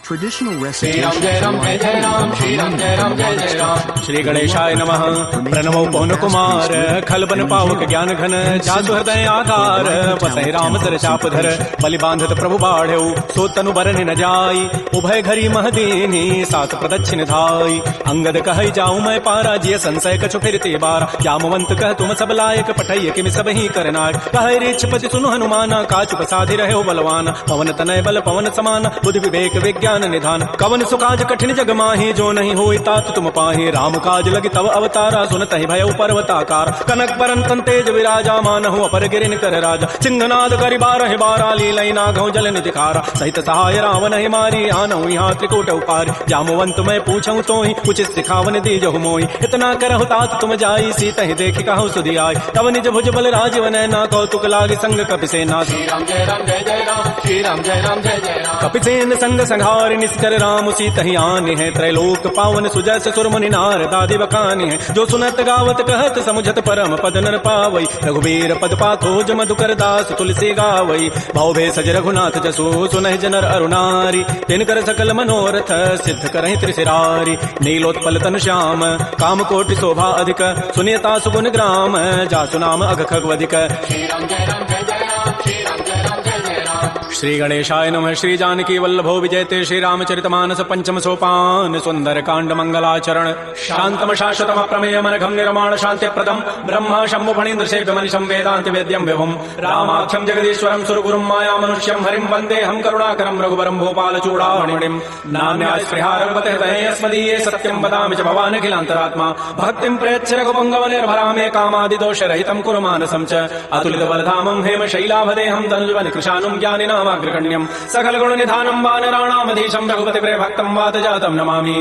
Traditional Shri Ram recitation Jai Ram Jai Jai Ram Shri Ram Jai Ram Jai Jai Ram Shri Ganeshaya Namaha Pranamo Pavana Kumar Khalban Pavak Gyan Ghan Jasu Hriday Aadhar Vasai Ram Sar Chapdhar Bali Bandhat Prabhu Badhev So Tanu Baran न जाई उभय घरी महदीनी सात प्रदक्षिण धाई अंगद कहै जाऊं मैं पारा जिय संशय कछु फिरते बारा जामवंत कह तुम सब लायक पठैय किम सब ही करनाय कहै रेछपति सुनु हनुमाना काचुक साधि रहे बलवान पवन तनय बल पवन समान बुद्धि विवेक विज्ञान निधान कवन सुकाज कठिन जग माही जो नहीं होई तात तुम पाही राम काज लगी तव अवतारा सुनतहि भयउ पर्वताकार कनक बरन तन तेज विराजा मानहु अपर गिरिन कर राजा सिंहनाद करि बारहि बारा लीलै नागौ जल निधिकारा सहित सहाय रावण ही मारी आनहु यहाँ त्रिकूट उपारी जामवंत मैं पूछूं तो ही उचित सिखावन दीजहु मोहि इतना करहु तात तुम जाई सीता ही देखि कहु सुधि आई तब निज भुज बल राजीव नैना कौतुक लागी संग कपिसेना श्री राम जय राम जय जय राम श्री राम जय राम जय जय राम कपिसेन संग संहार निस्कर राम सीता ही आनि है त्रैलोक पावन सुजस सुरमुनि नारदादि बखानि है जो सुनत गावत कहत समुझत परम पद नर पावई रघुबीर पद पाथो मधुकर दास तुलसी गावई भाव भे सज रघुनाथ जसो सुनहि जनर अरुणारी तिनकर सकल मनोरथ सिद्ध करहि त्रिशिरारी नीलोत्पल तनु श्याम काम कोटि शोभा अधिक सुनियता सुगुण ग्राम जासु नाम अघ खगवधिक श्री राम जय राम जय जय राम श्री राम जय राम जय जय राम श्री गणेशाय नमः श्री जानकी वल्लभो विजयते श्री रामचरितमानस पंचम सोपान सुंदर कांड मंगलाचरण शांतम शाश्वतम प्रमेय मनघम निर्माण शांति प्रदम ब्रह्म शंभु फणीन्द्र सेव्य मनिषं वेदांत वेद्यं विभुम रामाख्यं जगदीश्वरं सुरगुरुं माया मनुष्यं हरिं वंदे हम करुणाकरं रघुवरं भूपाल चूड़ामणिं नान्या स्पृहा रघुपते हृदये अस्मदीये सत्यं वदामि च भवान् अखिलान्तरात्मा भक्तिं प्रयच्छ रघुपङ्गव निर्भरामे कामादि दोषरहितं कुरु मानसं च अतुलित बलधामं हेम शैलाभदेहं तनुजवन कृशानुं ज्ञानिनामाग्रगण्यं सकल गुण निधानं वानराणामधीशं रघुपति प्रिय भक्तं वातजातं नमामि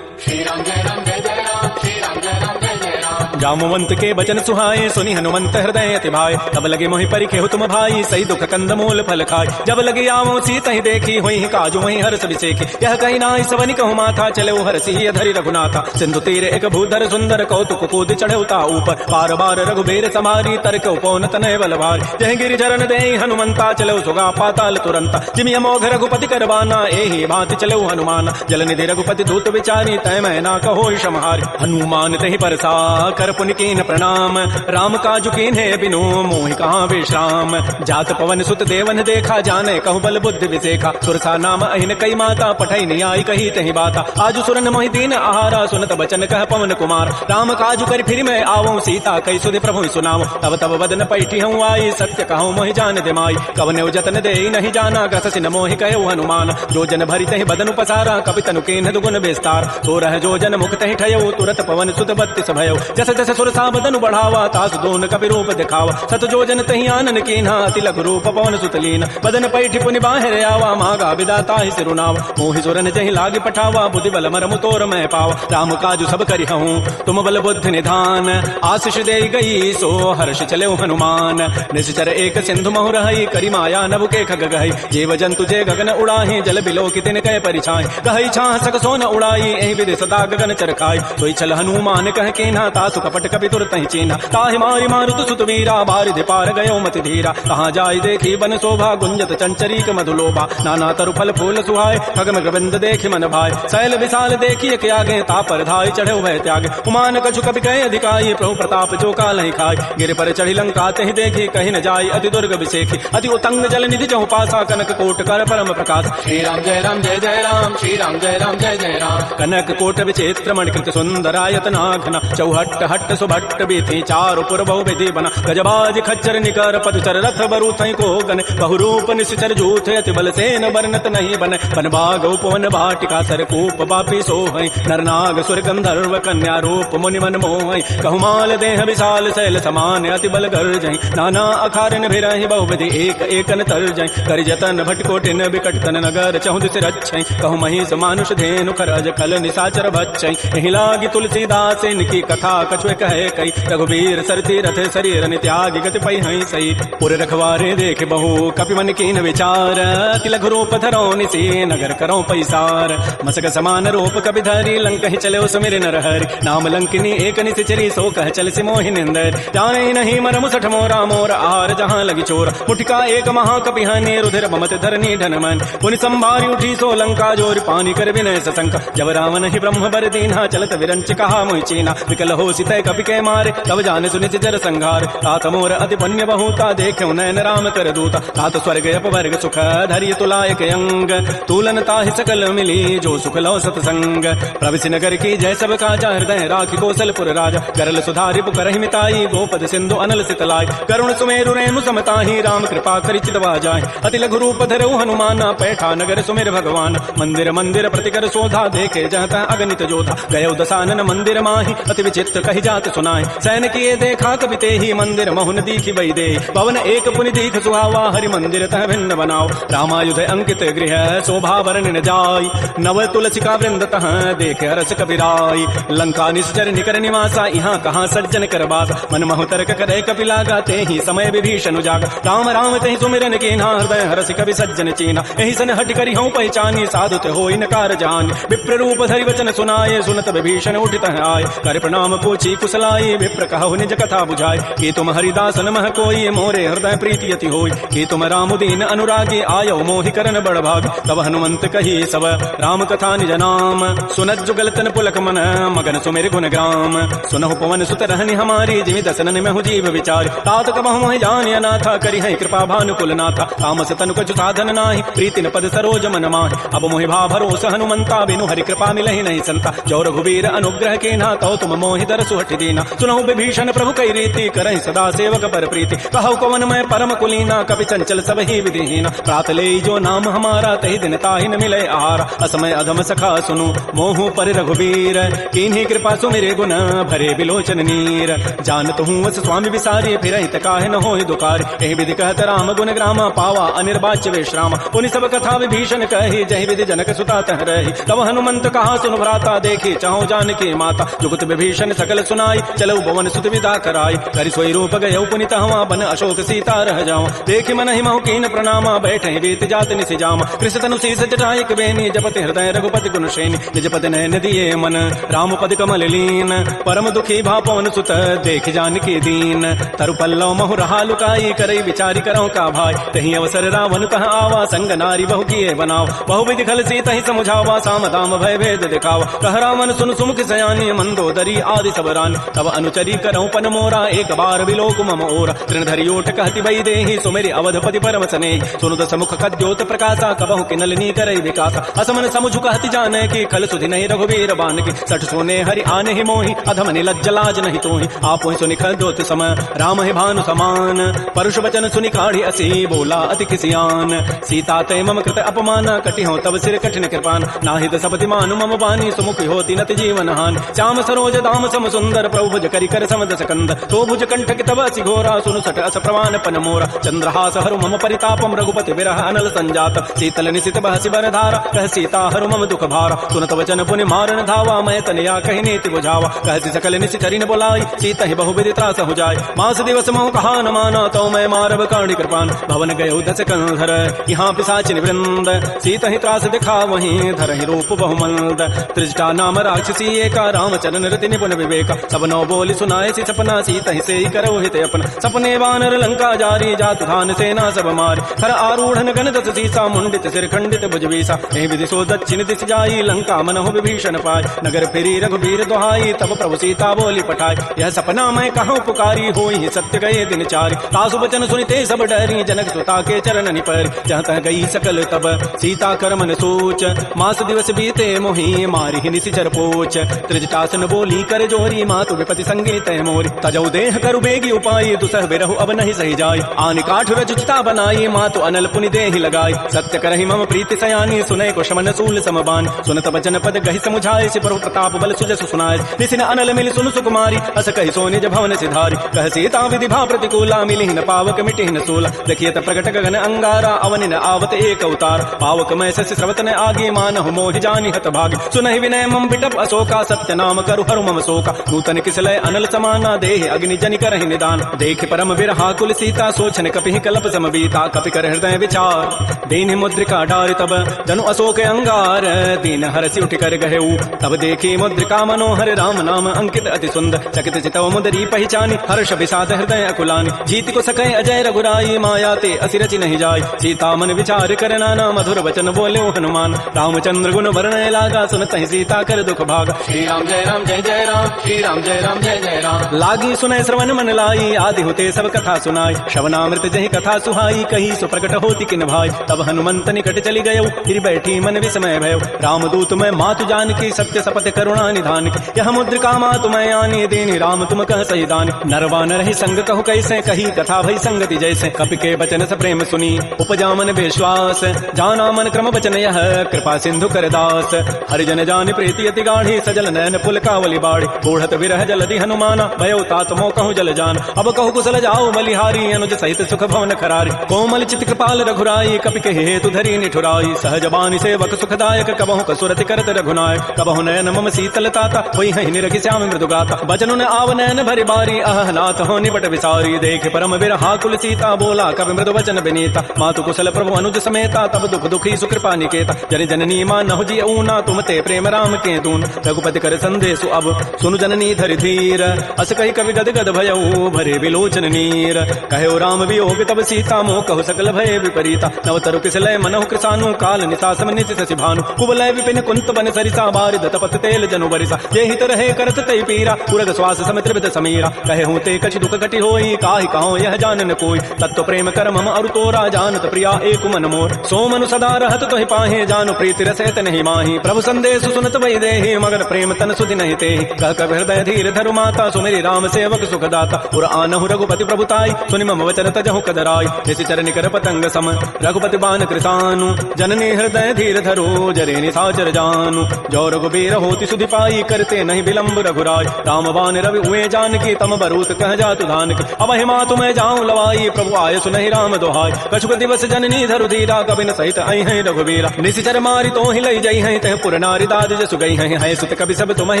श्री राम जय राम जय जय राम श्री राम जय राम जय जय राम जामवंत के बचन सुहाए सुनि हनुमंत हृदय अति भाई तब लगे मोहि परिखेहु तुम भाई सही दुख कंद मूल फल खाय जब लगे आवो सीता ही देखी हुई काजु वही हर्ष विसेखी यह कही नाई सवनि कहु माथा चले हरसी धरि रघुनाथा सिंधु तीर एक भूधर सुंदर कौतुक कूद चढ़ौता ऊपर बार बार रघुबीर समारी तर्क उपौन तनय बल भारी जह गिरि चरण दे हनुमंता चलो सुगा पाताल तुरंता जिमि अमोघ रघुपति करबाना एहि भांति चलो हनुमान जल निधि रघुपति दूत विचारी तय मैं ना कहो समहारी हनुमान तहि परसा कर पुनि कीन प्रणाम राम काजु कीन्हे बिनु मोहि कहाँ विश्राम जात पवन सुत देवन देखा जाने कहु बल बुद्धि विसेखा सुरसा नाम अहिन कई माता पठई नियाई कही तहि बाता आजु सुरन मोहि दीन आहारा सुनत बचन कह पवन कुमार राम काजु कर फिर मैं आवो सीता कई सुधि प्रभु सुनाओ तब तब बदन पैठी हूँ आई सत्य कहूँ मोहि जान दिमाई कवने जतन दे नहीं जाना ग्रसिन मोहि कहो हनुमान जो जन भरी तहि बदन पसारा कपि तनु कीन्ह दुगुन विस्तार तो रह जो जन मुख तहि ठयो तुरत पवन सुत बत्तिस भयो जस जस सुरसा बदन बढ़ावा तास दोन कपि रूप दिखावा सत जो जन तहि आनन कीन्हा अति लघु रूप पवन सुत लीन बदन पैठी पुनि बाहिर आवा मागा विदाता ही सिरुनावा मोहि सुरन जहि लागी पठावा बुद्धि बल मरमु तोर मैं पावा राम काजु सब करि हूँ तुम बल बुद्धि निधान आशीष दे गई सो हर्ष चले हनुमान निश्चर एक सिंधु महु रही करि माया नभ के खग गई जीव जंतु जे गगन उड़ाही जल बिलो कि तिन कह परिछाई गहई छाह सक सोन उड़ाई एहि विधि सदा गगन चरखाई सोई छल हनुमान कह कीन्हा तासु कपट कपि तुरत ही चीन्हा ताहि मारि मारुत सुत वीरा बारिधि पार गयो मति धीरा कहाँ जाय देखी बन शोभा गुंजत चंचरीक मधुलोभा नाना तरु फल फूल सुहाय खगम गोविंद देखि मन भाई शैल विशाल देखिए के आगे तापर धाय चढ़े भय त्यागे उमान कछु कपि कहे अधिकाई प्रभु प्रताप जो काल ही खाय गिर पर चढ़ी लंका तहि देखी कहीं न जाय अति दुर्ग विसेखी अति उतंग जल निधि जहु पासा कनक कोट कर परम प्रकाश श्री राम जय राम जय जय राम श्री राम जय राम जय जय राम कनक कोट विचित्र मणिकृत सुंदरायत नाघना चौहट्ट हट्ट सुभट्ट बीथी चारु पुर बहु विधि बना गजबाज खच्चर निकर पदचर रथ बरु थई को गन बहुरूप निश्चर जूथ अति बल सेन वर्णत नहीं बन बन बाग उपवन भाटिका सरकूप बापी सोहै नरनाग सुर गंधर्व कन्या रूप मुनि मन मोहै कहमाल देह विशाल शैल समान अति बल गर्जै नाना अखारन भिरहि बहुविधि एक एकन तरजै कर जतन भटकोटिन विकट तन नगर चहुदिस रक्षै कहु महिष मानुष धेनु खरज कल निशाचर भक्षै एहि लागी तुलसीदास इनकी कथा कछु सो कहे कई रघुबीर सरती रथ शरीर त्यागी गति पई हई सही पुर रखवारे देख बहु कपि मन कीन विचार तिलघु रूप धरो निसी नगर करो पैसार मसक समान रूप कपि धरी लंक ही चले सुमिर नर हरि नाम लंकिनी एक निचरी सो कह चल सी मोहि निंदर जाने नहीं मरम सठ मोरा मोर आहार जहां लगी चोर मुठिका एक महाकपि हनि रुधिर ममत धरनी धन मन पुनि संभारी उठी सो लंका जोर पानी कर विनय सशंक जब रावण ही ब्रह्म बर दीन्हा चलत विरंच कहा मोहि चीना विकल हो सित कपि के मारे तब जान सुनित जर संघार तात मोर अति पुण्य बहुता देखो नयन राम कर दूता तात स्वर्ग अपवर्ग सुख धरिय तुलायक अंग तुलन ताहि सकल मिली जो सुख लो सतसंग प्रविश नगर की जय सब काजा हृदय राखी कौशलपुर राजा करल सुधारि पुकर मिताई गोपद सिंधु अनल सितलाई करुण सुमेरु रेणु समताहि राम कृपा करि चितवा जाय अति लघु रूप धरऊ हनुमान पैठा नगर सुमेर भगवान मंदिर मंदिर प्रतिकर शोधा देखे जहता अगणित जोधा गयो दसानन मंदिर माहि अति विचित्र कहि जात सुनाय सैन किए देखा कवि ते ही मंदिर महुन दीखि बई दे पवन एक पुनि दीख सुहावा हरि मंदिर तह भिन्न बनाओ रामायुध अंकित गृह शोभा वरण न जाय नव तुलसिका वृंद तह देख हरस कबीराई लंका निश्चर निकर निवासा यहाँ कहाँ सज्जन कर बास मन महु तर्क करे कपिला गाते ही समय विभीषण उजाग राम राम तहि सुमिरन कीन्हा हृदय हरस कवि सज्जन चीना एहि सन हट करि हूँ पहचानी साधुत होई नकार जान विप्र रूप धरि वचन सुनाए सुनत विभीषण उठित आय कर प्रणाम पूछी कुशलाई विप्र कहु निज कथा बुझाय कि तुम हरिदासन मह कोई मोरे हृदय प्रीति अति होई कि तुम रामुदीन अनुरागी आयो मोहि करन बड़ भाग तब हनुमंत कही सब राम कथा निज नाम सुनत जुगल तन पुलक मन मगन सुमिर गुण ग्राम सुनहु पवन सुत रहनि हमारी जिमि दसनन में हु जीव विचार तात कबहु मोहि जानिय नाथा करि है कृपा भानुकुल नाथा तामस तनु कछु साधन नाही प्रीति न पद सरोज मन माहि अब मोहि भा भरोस हनुमंता बिनु हरि कृपा मिलहि नहीं संता जो रघुबीर अनुग्रह के ना तो तुम मोहि दरसु हठि दीना सुनहु विभीषण प्रभु कई रीति करहि सदा सेवक पर प्रीति कहु कवन मैं परम कुलीना कपि चंचल सब ही विधिहीना प्रात ले जो नाम हमारा तहि दिन ताहि न मिले आहार असमय अधम सखा सुनु मोहु पर रघुबीर कीन्ही कृपा सुमिरे गुण भरे बिलोचन नीर जानत हूँ वस स्वामी विसारी फिर काहे न होहि दुकार एहि विधि कहत राम गुण ग्रामा पावा अनिर्वाच्य विश्राम पुनि सब कथा विभीषण कही जहि विधि जनक सुता तह रही तब हनुमंत कहा सुन भ्राता देखी चाहो जानकी माता जुगत विभीषण सकल सुनाई चलऊ भवन सुत विदा कराई करि सोई रूप गयौ पुनि तहवा बन अशोक सीता रह जाओ देखि मन ही महु कीन प्रणामा बैठे बीत जात निसि जाम कृष तनु शीस जटाई बेनी जपति हृदय रघुपति गुण श्रेणी निज पद नयन दिए मन राम पद कमल लीन परम दुखी भा पवन सुत देख जानकी दीन तरु पल्लव महु रहा लुकाई करई विचारी करो का भाई तही अवसर रावण तह आवा संग नारी बहु किए बनाओ बहु विधि खल सी तही समुझावा साम दाम भय भेद दिखावा कह रावण सुन सुमुख सयानी मंदोदरी आदि सबरान तब अनुचरी करौ पन मोरा एक बार बिलोक मम ओर तृणधरी ओठ कहति बई देहि सुमेरि अवधपति परम सने सुनु दस मुख कद्योत प्रकाशा कबहु किनलनी करई विकासा असमन समुझु कहति जाने की खल सुधि नहीं रघुबीर बान की सठ सोने हरि आने ही मोहि अधम निलज्ज लाज नहीं तोहि आपो सुनि खद्योत सम राम ही भानु समान परुष वचन सुनि काढ़ी असी बोला अति किसियान सीता ते मम कृत अपमान कटि हो तब सिर कठिन कृपान नाहित सपति मानु मम बानी सुमुख होती नत जीवन हान श्याम सरोज दाम सम सुंदर प्रभु भुज करि कर समद सकंद तो भुज कंठ की तब असि घोरा सुनु सट अस प्रवान पन मोरा चंद्रहास हरु मम परितापम रघुपति विरह अनल संजात शीतल निशित बहसि बर धारा कह सीता हरु मम दुख भारा सुनत वचन पुनि मारन धावा मैं तनया कहि नीति बुझावा कहसि सकल निशि चरिन बोलाई सीता ही बहु विधि त्रास हो जाय मास दिवस महु कहा न माना तो मैं मारब काणी कृपान भवन गयो दस कंधर यहाँ पिशाचिन वृंद सीता ही त्रास दिखा वहीं धर ही रूप बहुमंद त्रिजटा नाम राक्षसी एका रामचरण रति निपुण विवेक सब नौ बोली सुनाए सी सपना सीता ही से ही करो हित अपन सपने वानर लंका जारी जात धान सेना सब मारी हर आरूढ़ गण दस सीसा मुंडित सिर खंडित भुजवीसा एहि विधि सो दक्षिण दिश जाई लंका मनहु विभीषण पाय नगर फिरी रघुबीर दुहाई तब प्रभु सीता बोली पठाई यह सपना मैं कहाँ पुकारी होई सत्य गए दिन चारि तासु वचन सुनिते सब डरी जनक सुता के चरण निपर जहाँ तह गई सकल तब सीता कर मन सोच मास दिवस बीते मोहि मारी निशिचर पोच त्रिजटासन बोली कर जोरी मातु विपति संगी तय मोरी तजौ देह करु बेगी उपाय दुसह विरहु अब नहीं सही जाय आनि काठ रजुचिता बनाई मातु अनल पुनि देहि लगाई सत्य करहि मम प्रीति सयानी सुनय को शमन सूल समबान सुनत वचन पद गहि समुझाय सि प्रभु प्रताप बल सुजस सुनाय निसिन अनल मिल सुनु सुकुमारी अस कहि सो निज भवन सिधारी कह सीता विधि भा प्रतिकूला मिलिहि न पावक मिटिहि न सूला देखिए त प्रगट गगन अंगारा अवनि न आवत एक अवतार पावक मैं सस स्रवत न आगे मानहु मोहि जानि हत भागी सुनहि विनय मम बिटप अशोका सत्य नाम करु हरु मम शोका नूतन किसलय अनल समाना देह अग्नि जनि करहि निदान देख परम बिरहा कुल सीता सोचन कपि कल्प समबीता कपि कर हृदय विचार दीन मुद्रिका डारि तब जनु अशोक अंगार दीन हरसि उठ कर गहेऊ तब देखी मुद्रिका मनोहर राम नाम अंकित अति सुंदर चकित चितव मुदरी पहचानी हर्ष विषाद हृदय अकुलानी जीत को सकै अजय रघुराई माया ते असि रचि नहीं जाय सीता मन विचार कर नाना मधुर वचन बोले हनुमान रामचंद्र गुण वर्णय लागा सुनत ही सीता कर दुख भाग श्री राम जय राम जय जय राम श्री राम जय राम जय जय राम लागी सुनय श्रवण मन लाई आदि होते सब कथा सुनाई श्रवणामृत जहि कथा सुहाई कही सुप्रकट होती किन भाई तब हनुमंत निकट चली गयो फिर बैठी मन विस्मय भयो रामदूत मैं मातु जान की सत्य सपथ करुणा निधान की यह मुद्रिका मातु मैं आनी देनी राम तुम कह सही दान नरवा न रही संग कहु कैसे कही कथा भई संगति जैसे कपि के बचन स प्रेम सुनी उपजा मन विश्वास जाना मन क्रम बचन यह कृपा सिंधु कर दास हरिजन जान प्रीति अति गाढ़ी सजल नयन पुलकावली बाड़ी बूढ़त विरह जलधि हनुमाना भयो तात मोह कहूँ जल जान अब कहु कुशल जाओ बलिहारी अनुज सहित सुख भवन खरारी कोमल चित कृपाल रघुराई कपि के हेतु धरी निठुराई सहज बानी सेवक सुखदायक कबहु कसुरति करत रघुनायक कबहु नयन मम शीतल ताता वही है निरखि श्याम मृदु गाता बचनु न आव नयन भरि बारी अह नाथ हो निबट विसारी देख परम बिरहा कुल सीता बोला कवि मृदु वचन विनीता मातु कुशल प्रभु अनुज समेता तब दुख दुखी सुकृपा निकेता जन जननी मानहु जी ऊना तुम ते प्रेम राम के दून रघुपति कर संदेशु अब सुनु जननी धरि धीर अस कही कवि गद गद भयऊ भरे विलोचन नीर कहो राम वियोग तब सीता मोह कहु सकल भय विपरीता नव तरु किसलय मनहु कृसानु काल निशासम नित शशि भानु कुबलय विपिन कुंत बन सरिसा बारिद तपत तेल जनु बरिसा जे हित रहे करत तै पीरा पुरग श्वास सम त्रिविध समीरा कहे हूँ ते कछ दुख कटि होई काहि कहो यह जानन कोई तत्व प्रेम कर मम अरु तोरा जानत प्रिया एक मन मोर सो मनु सदा रहत तोहि पाहे जानु प्रीति रसैत नहीं माही प्रभु संदेश सुनत वै देहि मगन प्रेम तन सुधि नहीं तेहि कह कह हृदय धीर धरु माता सुमेरी राम सेवक सुखदाता पुर आनहु रघुपति प्रभुताई सुनि मम वचन तजहु कदराई जैसे चरण कर पतंग सम रघुपति बान कृतानु जननी हृदय धीर धरो जरे निसाचर जानु जो रघुबीर होति सुधि पाई करते नहीं विलंब रघुराय राम बान रवि उए जान की तम बरूत कह जातु धान की अब हिमा तुम्हें जाऊं लवाई प्रभु आय सुनहि राम दोहाई कछुक दिवस जननी धरु धीरा कबिन सहित आई है रघुबीरा निशिचर मारी तो ही लई जई है तह पुर नारी दाद जसु गई है सुत कवि सब तुम्हें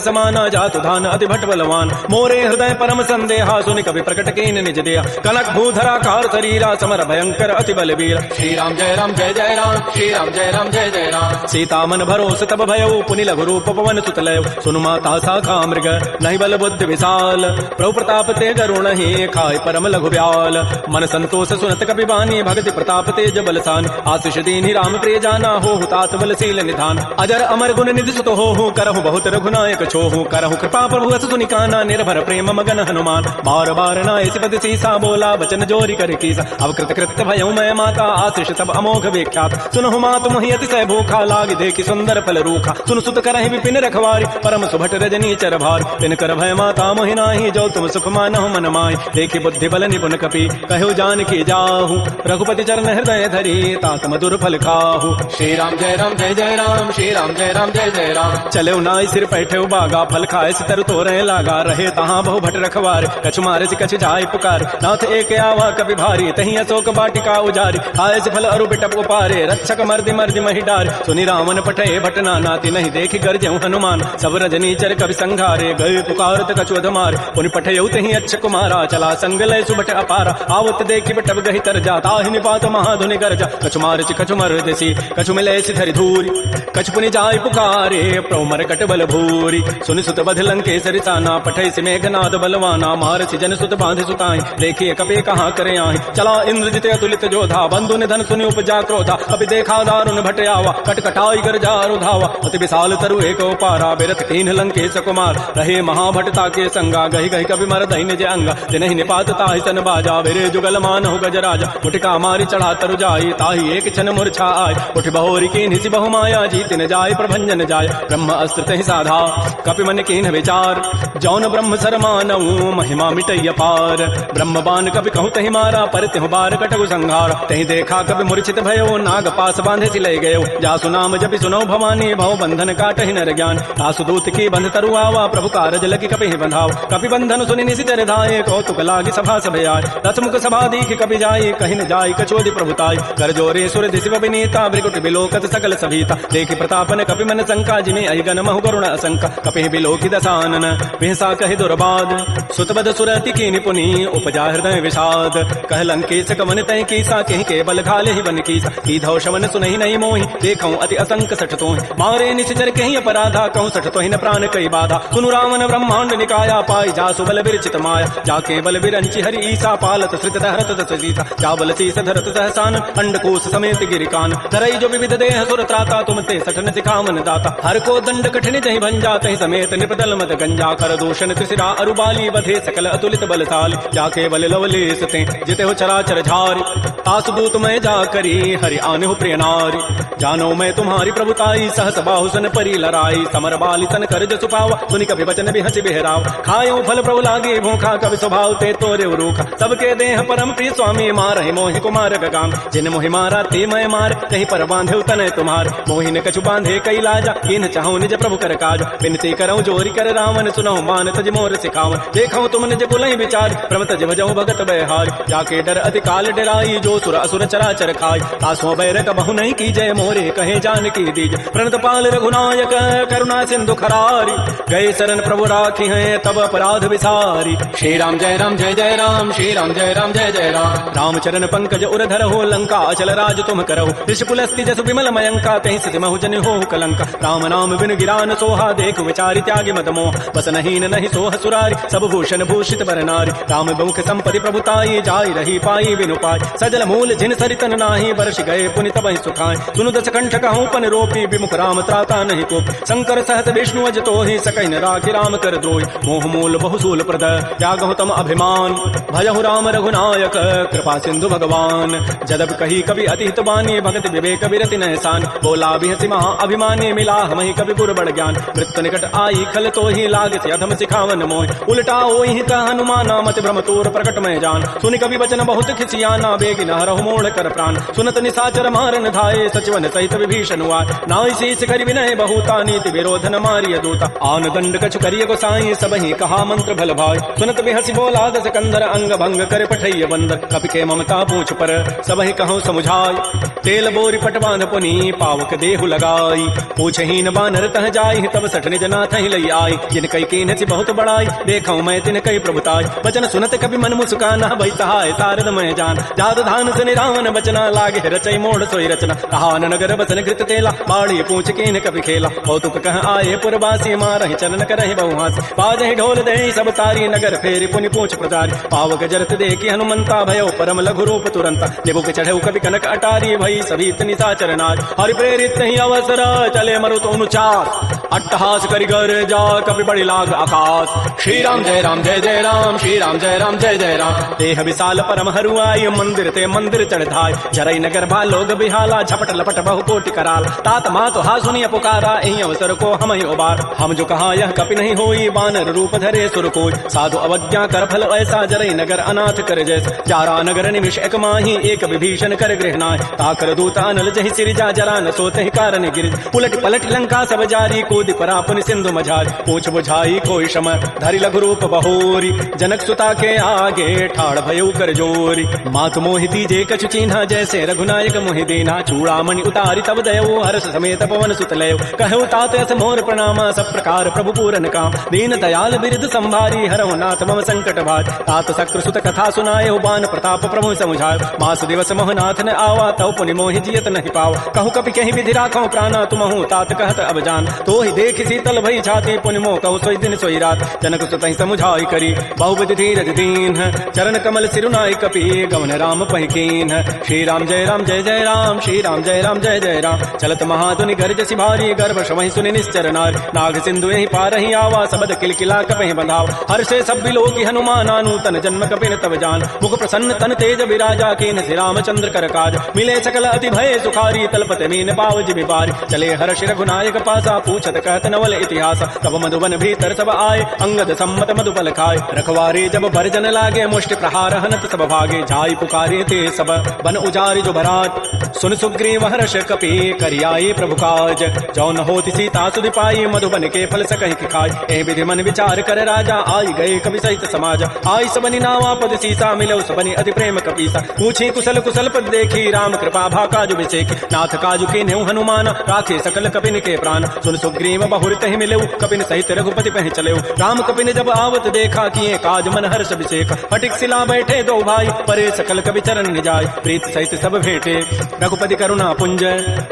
समाना जातु धान अति भट बलवान मोरे हृदय परम संदेहा सुनि कवि प्रकट कीन निज दिया कनक भूधरा कार शरीरा समर भयंकर अति बलबीर श्री राम जय राम जय जय राम श्री राम जय राम जय जय राम सीता मन भरोस तब भयऊ पुनि लघु रूप पवन सुतलय सुनु माता शाखा मृग नहीं बल बुद्धि विशाल प्रभु प्रताप ते गरुण ही खाय परम लघु ब्याल मन संतोष सुनत कपि बानी भगति प्रताप तेज बलसान आशीष दीनि राम प्रिय जाना हो तात बलशील निधान अजर अमर गुण निधि सुत हो करहु बहुत रघुनायक छोहु करहु कृपा प्रभु अस सुनि काना निर्भर प्रेम मगन हनुमान बार बार नाय सिपति सीसा बोला बचन जोरी कर कीसा अब कृत कृत्य भयऊ मैं माता आशीष तब अमोघ विख्यात सुनहु मातु मोहि अतिशय भूखा लाग देखि सुंदर फल रूखा सुन सुत करहि विपिन रखवारी परम सुभट रजनी चर भार तिन कर भय माता मोहि नाही जो तुम सुख मानहु मन माय देखि बुद्धि बल निपुण कपि कहु जान की जाहु रघुपति चरण हृदय धरी तात मधुर फल खाहु श्री राम जय राम जय जय राम श्री राम जय राम जय जय राम चले नाई सिर बैठे बागा फल खाए सितर तो रहे लागा रहे तहाँ बहु भट रखवार कछु मारे से कछु जाय पुकार नाथ एक आवा कवि भारी तही अशोक बाटिका उजारी खाए से फल अरु बिटप उपारे रक्षक मर्दि मर्दि मही डार सुनि रावण पठे भटना नाति नहीं देखि गरजहु हनुमान सब रजनी चर कवि संघारे गए पुकारत कछु अधमार पुनि पठयउ तही अच्छ कुमारा चला संग लय सुबट अपारा आवत देखि बटब गहि तर जाता ही निपात महाधुनि गरजा कछु मार कछु मर देसी कछु मिले धरि धूरी कछु पुनि जाय पुकारे प्रभु मरकट बल भूरी सुनि सुत बध लंकेसरि साना पठै से मेघनाद बलवाना मार जन सुत बांध सुताई देखिए कपे कहाँ करे आए चला इंद्रजित अतुलित जोधा बंधु निधन सुनि उपजा क्रोधा कभी देखा दारुण भट आवा कटकटाई कर जारु धावा अति विशाल तरु एक पारा बिरथ कीन लंकेश कुमार रहे महाभटता के संगा गहि गहि कवि मर दहि निज अंगा जिनहि निपात ताहि सन बाजा बेरे जुगल मानहु गजराजा उठका मारी चढ़ा तरु जाई ताहि एक क्षण मूर्छा आय उठ बहोरी कीन हिसि बहु माया जीत न जाय प्रभंजन जाय ब्रह्म अस्त्र तहि साधा कपि मन कीन विचार जौन ब्रह्म सरमानऊ महिमा मिटय पार ब्रह्म बान कपि कहु तहि मारा पर तिहु बार कटगु संहार तहि देखा कपि मूर्छित भयो नाग पास बांधे सिलय गयो जासु नाम जपि सुनो भवानी भव बंधन काटहि नर ज्ञान तासु दूत की बंध तरु आवा प्रभु कारज लगी कपि बंधाव कपि बंधन सुनि निशिचर धाये कौतुक लागी सभा सब आय दसमुख सभा दीख कपि जाई कहि न जाय कछोदि प्रभुताई कर जोरे सुर दिशिव विनीता ब्रिकुट बिलोकत सकल सभीता देखि प्रतापन कपि मन शंका जिमि अहि गन महु करुण असंका कपि बिलोकि दसानन कानन बिहसा कहे दुर्बाद सुतबद सुरति की निपुनी उपजा हृदय विषाद कह लंकेश कवन तय कीसा कहीं के बल घाले ही बन कीसा की धौ शमन सुनहि नहीं मोहि देखऊं अति असंक सठ तोहि मारे निश्चर कहीं अपराधा कहूं सठ तोहि न प्राण कई बाधा सुनु रावण ब्रह्मांड निकाया पाई जासु बल विरचित माया जाके बल विरंचि हरि ईसा पालत श्रित धरत दस सीता जा बल शीस धरत सहसान अंडकोश समेत गिरिकान धरई जो विविध देह सुर त्राता तुम ते सठन सिखावन दाता हर को दंड कठिन जहि भंजा तहि समेत निपदल मत गंजा कर दूषण त्रिशिरा अरुबाली बधे सकल अतुलित बलशाली जाके बल लवलेस ते जिते हो चराचर झारी आसु दूत मैं जा करी हरि आने हो प्रिय नारी जानो मैं तुम्हारी प्रभुताई सहस बाहु सन परी लराई समर बाली सन कर जसु पावा सुनि कभी वचन भी हंसी बिहराव खायो फल प्रभु लागे भूखा कवि स्वभाव ते तोरे रूखा सबके देह परम प्रिय स्वामी मारहि मोहि कुमार गगाम जिन मोहि मारा ते मैं मार कहीं पर बांधे तनय तुम्हार मोहि न कछु बांधे कई लाजा इन चाहूं निज प्रभु कर काज विनती करऊं जोरी कर रावण सुनहु मान तज मोर सिखावन देखऊं तुम निज बुलई विचार प्रम तज भजऊं भगत बहार जाके डर अति काल डराई जो सुर असुर चराचर खाई तासो बैर कबहु नहीं की जय मोरे कहे जान की दीज प्रणत पाल रघुनायक करुणा सिंधु खरारी गए शरण प्रभु राखी हैं तब अपराध विसारी श्री राम जय राम जय जय राम श्री राम जय राम जय जय राम रामचरण पंकज उरधर हो लंका अचल राज तुम करहु ऋषिपुलस्ति जसु विमल मयंका तहि सिति महु जन हो कलंका राम नाम बिन गिरान सोहा देख विचारि त्यागी मद मोह बस नहीं नहीं सोह सुरारी सब भूषण भूषित बर नारी राम बहुख संपति प्रभुताई जाय रही पाई बिनु पाई सजल मूल जिन सरितन नाही वर्ष गए पुनि तबहि सुखाय सुनु दस कंठ कहूं पन रोपी विमुख राम त्राता नहीं को शंकर सहत विष्णु अज तोहि सकहि न राखि राम कर द्रोहि मोह मूल बहुसूल प्रद त्यागहु तम अभिमान भजहु राम रघुनायक कृपा सिंधु भगवान जदब कही कवि अति हित बानी भगत विवेक विरति नहसान बोला बिहसि महा अभिमानी मिला हमहि कवि गुर बड़ ज्ञान मृत्यु निकट आई खल तो ही लाग से अधम सिखावन मोहि उल्टा होहि का हनुमाना मति भ्रम तोर प्रकट में जान सुनि कवि वचन बहुत खिसियाना बेगी न हरहु मोड़ कर प्राण सुनत निसाचर मारन धाये सचिवन सहित विभीषण हुआ नाई शीस करि विनय बहुता नीति विरोधन मारिय दूता आन दंड कछु करिय गोसाई सबहि कहा मंत्र भल भाई सुनत बिहसि बोला दस कंदर अंग भंग कर पठैय बंदर कपि के ममता पूछ पर सबहि कहूं समुझाई तेल बोरी पट बांध पुनी पावक देहु लगाई पूछहीन बानर तह जाई तब सठ निज नाथ ही लई आई जिन कई कीन सी बहुत बड़ाई देखऊं मैं तिन कई प्रभुताई वचन सुनत कभी मन मुस्काना भई सहाय सारद मैं जान जाद धान सुनि रावण बचना लागे रचई मोड़ सोई रचना कहान नगर बसन घृत तेला बाड़ी पूछ कीन कभी खेला कौतुक कह आए पुरवासी मारहि चरण करहि बहुहास बाजहि ढोल दे सब तारी नगर फेरि पुनि पूछ प्रचारी पावक जरत देखि हनुमंता भयो परम लघु रूप तुरंता निबुक चढ़ऊ कभी कनक अटारी भई सभी निशा चरनार हरि प्रेरित ही अवसर चले मरुत अनुचार अट्टहास करिगर जा कभी बड़ी लाग आकाश श्री राम जय राम जय जय राम श्री राम जय राम जय जय राम देह विशाल परम हरुआई मंदिर ते मंदिर चढ़ाई जरई नगर भालोग बिहाला झपट लपट बहु कोटि कराल तात माँ तो हा सुनिय पुकारा यही अवसर को हम ही उबार हम जो कहा यह कपि नहीं होई बानर रूप धरे सुर कोई साधु अवज्ञा कर फल ऐसा जरई नगर अनाथ कर जैस जारा नगर निमिष एक माही एक विभीषण कर गृहनाय ताकर दूता अनल जहि सिरिजा जरा न सोते ही कारण गिरिज उलट पलट लंका सब जारी कूद परा पुनि सिंधु मझारी पूछ बुझाई कोई शम धरि लघु रूप बहोरी जनक सुता के आगे ठाड़ भयउ कर जोरी मात मोहि दीजे कछु चिन्हा जैसे रघुनायक मोहि दीना चूड़ामणि उतारी तब दयो हर्ष समेत पवन सुत लयो कहु तात अस मोर प्रणामा सब प्रकार प्रभु पूरन काम दीन दयाल बिरद संभारी हरहु नाथ मम संकट भाज तात सक्र सुत कथा सुनायो बान प्रताप प्रभु समुझाय मास दिवस मोहनाथ न आवा तव पुनि मोहि जियत नहीं पाव कहु कपि कहीं विधि राखो प्राणा तुमहु तात कहत अब जान तो ही देख शीतल भई छाती पुनि मोह कहु सोई दिन सोई रात जनक सुत समुझाई करी बहुविधि धीरज दीन चरण कमल सिरुनाई कपि गवन राम पहिकीन श्री राम जय राम जय जय राम श्री राम जय राम जय जय राम चलत महाधुनि गर्ज सिभारी गर्भ शवहि सुनि निश्चर नारी नाग सिंधु यही पारहि आवा सबद किलकिला कपहि बंधाव हर्षे सब बिलोकी हनुमान नूतन जन्म कपिन तब जान मुख प्रसन्न तन तेज विराजा कीन श्री रामचंद्र कर काज मिले सकल अति भय सुखारी तलपत मीन पाव जिबि बारी चले हर्ष रघुनायक पासा पूछत कहत नवल इतिहास तब मधुबन भीतर सब आए अंगद सम्मत मधुबल खाए रखवारे जब भरजन लागे मुष्टि प्रहार हनत सब भागे जाई पुकारे ते सब बन उजारि जो भराट सुन सुग्रीव हर्ष कपि करियाए प्रभु काज जौन होति सीता सुधि पाई मधुबन के फल सकहि खाय ए विधि मन विचार कर राजा आई गए कवि सहित समाज आई सबनि नावा पद सीसा मिलो सबनि अति प्रेम कपीसा पूछी कुशल कुशल पद देखी राम कृपा भा काजु बिसेखी नाथ काजु के नेउ हनुमान राखे सकल कपिन के प्राण सुन सुग्रीव सुग्रीव बहुर तहि मिलेउ कपिन सहित रघुपति पह चलेउ। राम कपिन जब आवत देखा किए काज मन हर्ष अभिषेक। फटिक सिला बैठे दो भाई परे सकल कवि चरण निजाय। प्रीत सहित सब भेंटे रघुपति करुणा पुंज